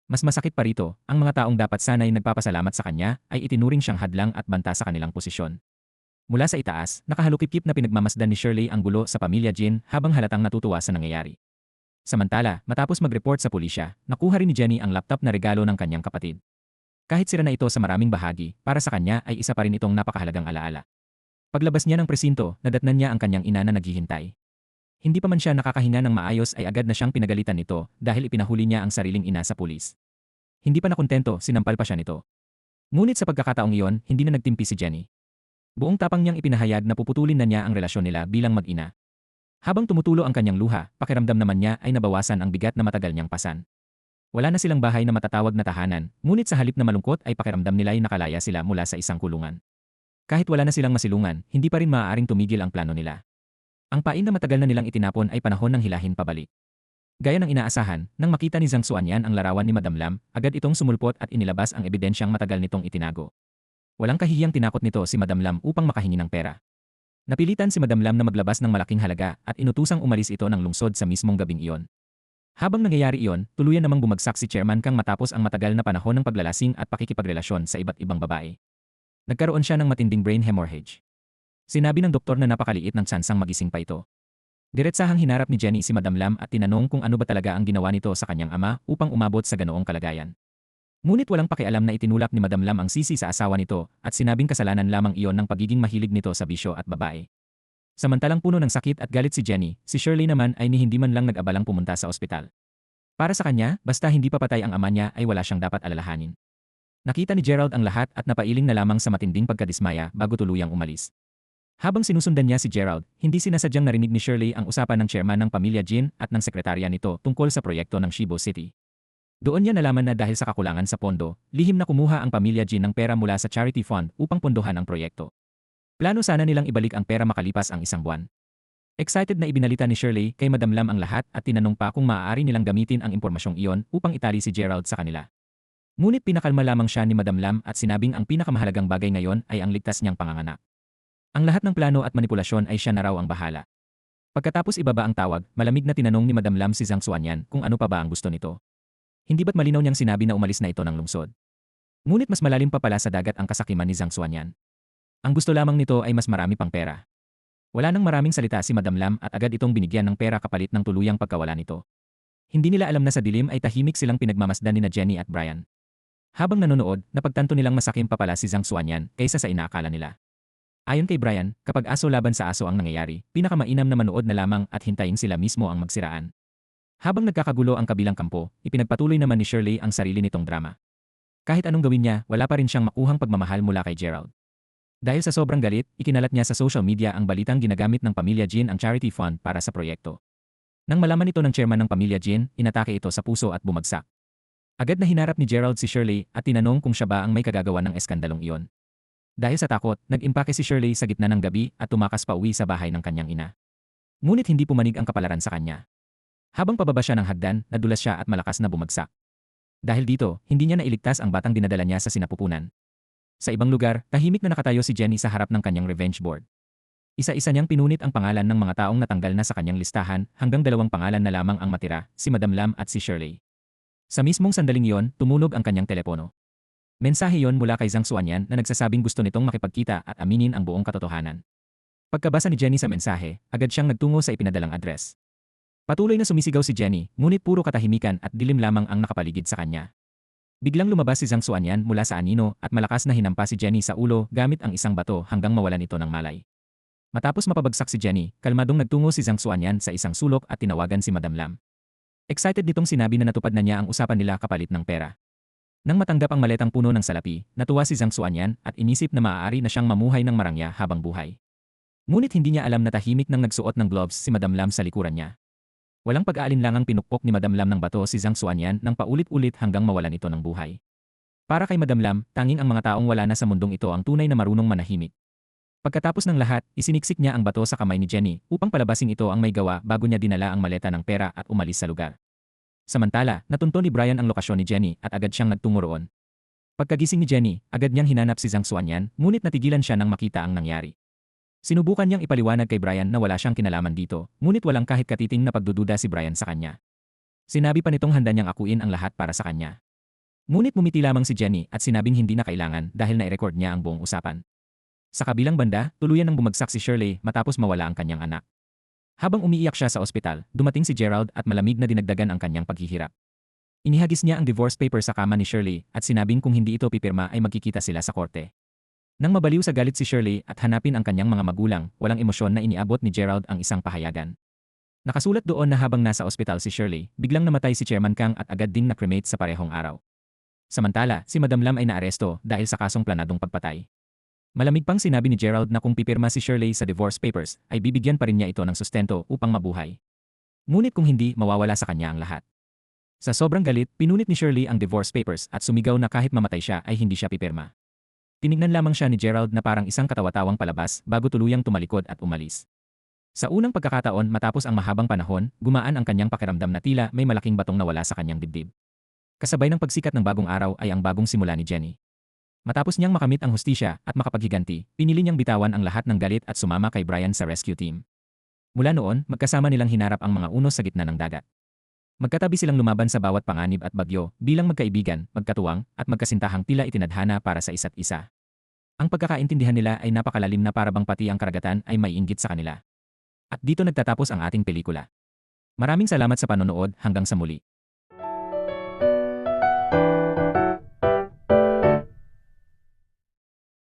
Mas masakit pa rito, ang mga taong dapat sana'y nagpapasalamat sa kanya ay itinuring siyang hadlang at banta sa kanilang posisyon. Mula sa itaas, nakahalukip-kip na pinagmamasdan ni Shirley ang gulo sa pamilya Jean habang halatang natutuwa sa nangyayari. Samantala, matapos mag-report sa pulisya, nakuha rin ni Jenny ang laptop na regalo ng kanyang kapatid. Kahit sira na ito sa maraming bahagi, para sa kanya ay isa pa rin itong napakahalagang alaala. Paglabas niya ng presinto, nadatnan niya ang kanyang ina na naghihintay. Hindi pa man siya nakakahinga ng maayos ay agad na siyang pinagalitan nito dahil ipinahuli niya ang sariling ina sa pulis. Hindi pa nakontento, sinampal pa siya nito. Ngunit sa pagkakataong iyon, hindi na nagtimpi si Jenny. Buong tapang niyang ipinahayag na puputulin na niya ang relasyon nila bilang mag-ina. Habang tumutulo ang kanyang luha, pakiramdam naman niya ay nabawasan ang bigat na matagal niyang pasan. Wala na silang bahay na matatawag na tahanan, ngunit sa halip na malungkot ay pakiramdam nila ay nakalaya sila mula sa isang kulungan. Kahit wala na silang masilungan, hindi pa rin maaaring tumigil ang plano nila. Ang pain na matagal na nilang itinapon ay panahon ng hilahin pabalik. Gaya ng inaasahan, nang makita ni Zhang Xuanyan ang larawan ni Madam Lam, agad itong sumulpot at inilabas ang ebidensyang matagal nitong itinago. Walang kahihiyang tinakot nito si Madam Lam upang makahingi ng pera. Napilitan si Madam Lam na maglabas ng malaking halaga at inutusang umalis ito ng lungsod sa mismong gabing iyon. Habang nangyayari iyon, tuluyan namang bumagsak si Chairman Kang matapos ang matagal na panahon ng paglalasing at pakikipagrelasyon sa iba't ibang babae. Nagkaroon siya ng matinding brain hemorrhage. Sinabi ng doktor na napakaliit ng tsansang magising pa ito. Diretsahang hinarap ni Jenny si Madam Lam at tinanong kung ano ba talaga ang ginawa nito sa kanyang ama upang umabot sa ganoong kalagayan. Ngunit walang pakialam na itinulak ni Madam Lam ang sisi sa asawa nito at sinabing kasalanan lamang iyon ng pagiging mahilig nito sa bisyo at babae. Samantalang puno ng sakit at galit si Jenny, si Shirley naman ay ni hindi man lang nag-abalang pumunta sa ospital. Para sa kanya, basta hindi pa patay ang ama niya ay wala siyang dapat alalahanin. Nakita ni Gerald ang lahat at napailing na lamang sa matinding pagkadismaya bago tuluyang umalis. Habang sinusundan niya si Gerald, hindi sinasadyang narinig ni Shirley ang usapan ng chairman ng pamilya Jin at ng sekretarya nito tungkol sa proyekto ng Shibo City. Doon niya nalaman na dahil sa kakulangan sa pondo, lihim na kumuha ang pamilya Jin ng pera mula sa charity fund upang pondohan ang proyekto. Plano sana nilang ibalik ang pera makalipas ang isang buwan. Excited na ibinalita ni Shirley kay Madam Lam ang lahat at tinanong pa kung maaari nilang gamitin ang impormasyong iyon upang itali si Gerald sa kanila. Ngunit pinakalma lamang siya ni Madam Lam at sinabing ang pinakamahalagang bagay ngayon ay ang ligtas niyang panganganak. Ang lahat ng plano at manipulasyon ay siya na raw ang bahala. Pagkatapos ibaba ang tawag, malamig na tinanong ni Madam Lam si Zhang Xuanyan kung ano pa ba ang gusto nito. Hindi ba't malinaw niyang sinabi na umalis na ito ng lungsod? Ngunit mas malalim pa pala sa dagat ang kasakiman ni Zhang Xuanyan. Ang gusto lamang nito ay mas marami pang pera. Wala nang maraming salita si Madam Lam at agad itong binigyan ng pera kapalit ng tuluyang pagkawala nito. Hindi nila alam na sa dilim ay tahimik silang pinagmamasdan ni Jenny at Brian. Habang nanonood, napagtanto nilang masakim pa pala si Zhang Xuanyan kaysa sa inaakala nila. Ayon kay Brian, kapag aso laban sa aso ang nangyayari, pinakamainam na manood na lamang at hintayin sila mismo ang magsiraan. Habang nagkakagulo ang kabilang kampo, ipinagpatuloy naman ni Shirley ang sarili nitong drama. Kahit anong gawin niya, wala pa rin siyang makuhang pagmamahal mula kay Gerald. Dahil sa sobrang galit, ikinalat niya sa social media ang balitang ginagamit ng pamilya Jin ang charity fund para sa proyekto. Nang malaman ito ng chairman ng pamilya Jin, inatake ito sa puso at bumagsak. Agad na hinarap ni Gerald si Shirley at tinanong kung siya ba ang may kagagawa ng eskandalong iyon. Dahil sa takot, nag-impake si Shirley sa gitna ng gabi at tumakas pa uwi sa bahay ng kanyang ina. Ngunit hindi pumanig ang kapalaran sa kanya. Habang pababa siya ng hagdan, nadulas siya at malakas na bumagsak. Dahil dito, hindi niya nailigtas ang batang dinadala niya sa sinapupunan. Sa ibang lugar, tahimik na nakatayo si Jenny sa harap ng kanyang revenge board. Isa-isa niyang pinunit ang pangalan ng mga taong natanggal na sa kanyang listahan hanggang 2 pangalan na lamang ang matira, si Madam Lam at si Shirley. Sa mismong sandaling iyon, tumunog ang kanyang telepono. Mensahe yon mula kay Zhang Xuanyan na nagsasabing gusto nitong makipagkita at aminin ang buong katotohanan. Pagkabasa ni Jenny sa mensahe, agad siyang nagtungo sa ipinadalang address. Patuloy na sumisigaw si Jenny, ngunit puro katahimikan at dilim lamang ang nakapaligid sa kanya. Biglang lumabas si Zhang Xuanyan mula sa anino at malakas na hinampa si Jenny sa ulo gamit ang isang bato hanggang mawalan ito ng malay. Matapos mapabagsak si Jenny, kalmadong nagtungo si Zhang Xuanyan sa isang sulok at tinawagan si Madam Lam. Excited nitong sinabi na natupad na niya ang usapan nila kapalit ng pera. Nang matanggap ang maletang puno ng salapi, natuwa si Zhang Xuanyan at inisip na maaari na siyang mamuhay ng marangya habang buhay. Ngunit hindi niya alam na tahimik nang nagsuot ng gloves si Madam Lam sa likuran niya. Walang pag-aalinlangang pinukpok ni Madam Lam ng bato si Zhang Xuanyan nang paulit-ulit hanggang mawalan ito ng buhay. Para kay Madam Lam, tanging ang mga taong wala na sa mundong ito ang tunay na marunong manahimik. Pagkatapos ng lahat, isiniksik niya ang bato sa kamay ni Jenny upang palabasin ito ang may gawa bago niya dinala ang maleta ng pera at umalis sa lugar. Samantala, natunto ni Brian ang lokasyon ni Jenny at agad siyang nagtungo roon. Pagkagising ni Jenny, agad niyang hinanap si Zhang Xuanyan, ngunit natigilan siya nang makita ang nangyari. Sinubukan niyang ipaliwanag kay Brian na wala siyang kinalaman dito, ngunit walang kahit katiting na pagdududa si Brian sa kanya. Sinabi pa nitong handa niyang akuin ang lahat para sa kanya. Ngunit mumiti lamang si Jenny at sinabing hindi na kailangan dahil na-record niya ang buong usapan. Sa kabilang banda, tuluyan nang bumagsak si Shirley matapos mawala ang kanyang anak. Habang umiiyak siya sa ospital, dumating si Gerald at malamig na dinagdagan ang kanyang paghihirap. Inihagis niya ang divorce paper sa kama ni Shirley at sinabing kung hindi ito pipirma ay magkikita sila sa korte. Nang mabaliw sa galit si Shirley at hanapin ang kanyang mga magulang, walang emosyon na iniabot ni Gerald ang isang pahayagan. Nakasulat doon na habang nasa ospital si Shirley, biglang namatay si Chairman Kang at agad ding na-cremate sa parehong araw. Samantala, si Madam Lam ay naaresto dahil sa kasong planadong pagpatay. Malamig pang sinabi ni Gerald na kung pipirma si Shirley sa divorce papers, ay bibigyan pa rin niya ito ng sustento upang mabuhay. Ngunit kung hindi, mawawala sa kanya ang lahat. Sa sobrang galit, pinunit ni Shirley ang divorce papers at sumigaw na kahit mamatay siya ay hindi siya pipirma. Tinignan lamang siya ni Gerald na parang isang katawatawang palabas bago tuluyang tumalikod at umalis. Sa unang pagkakataon matapos ang mahabang panahon, gumaan ang kanyang pakiramdam na tila may malaking batong nawala sa kanyang dibdib. Kasabay ng pagsikat ng bagong araw ay ang bagong simula ni Jenny. Matapos niyang makamit ang hustisya at makapaghiganti, pinili niyang bitawan ang lahat ng galit at sumama kay Brian sa rescue team. Mula noon, magkasama nilang hinarap ang mga unos sa gitna ng dagat. Magkatabi silang lumaban sa bawat panganib at bagyo, bilang magkaibigan, magkatuwang, at magkasintahang tila itinadhana para sa isa't isa. Ang pagkakaintindihan nila ay napakalalim na parabang pati ang karagatan ay may inggit sa kanila. At dito nagtatapos ang ating pelikula. Maraming salamat sa panonood, hanggang sa muli.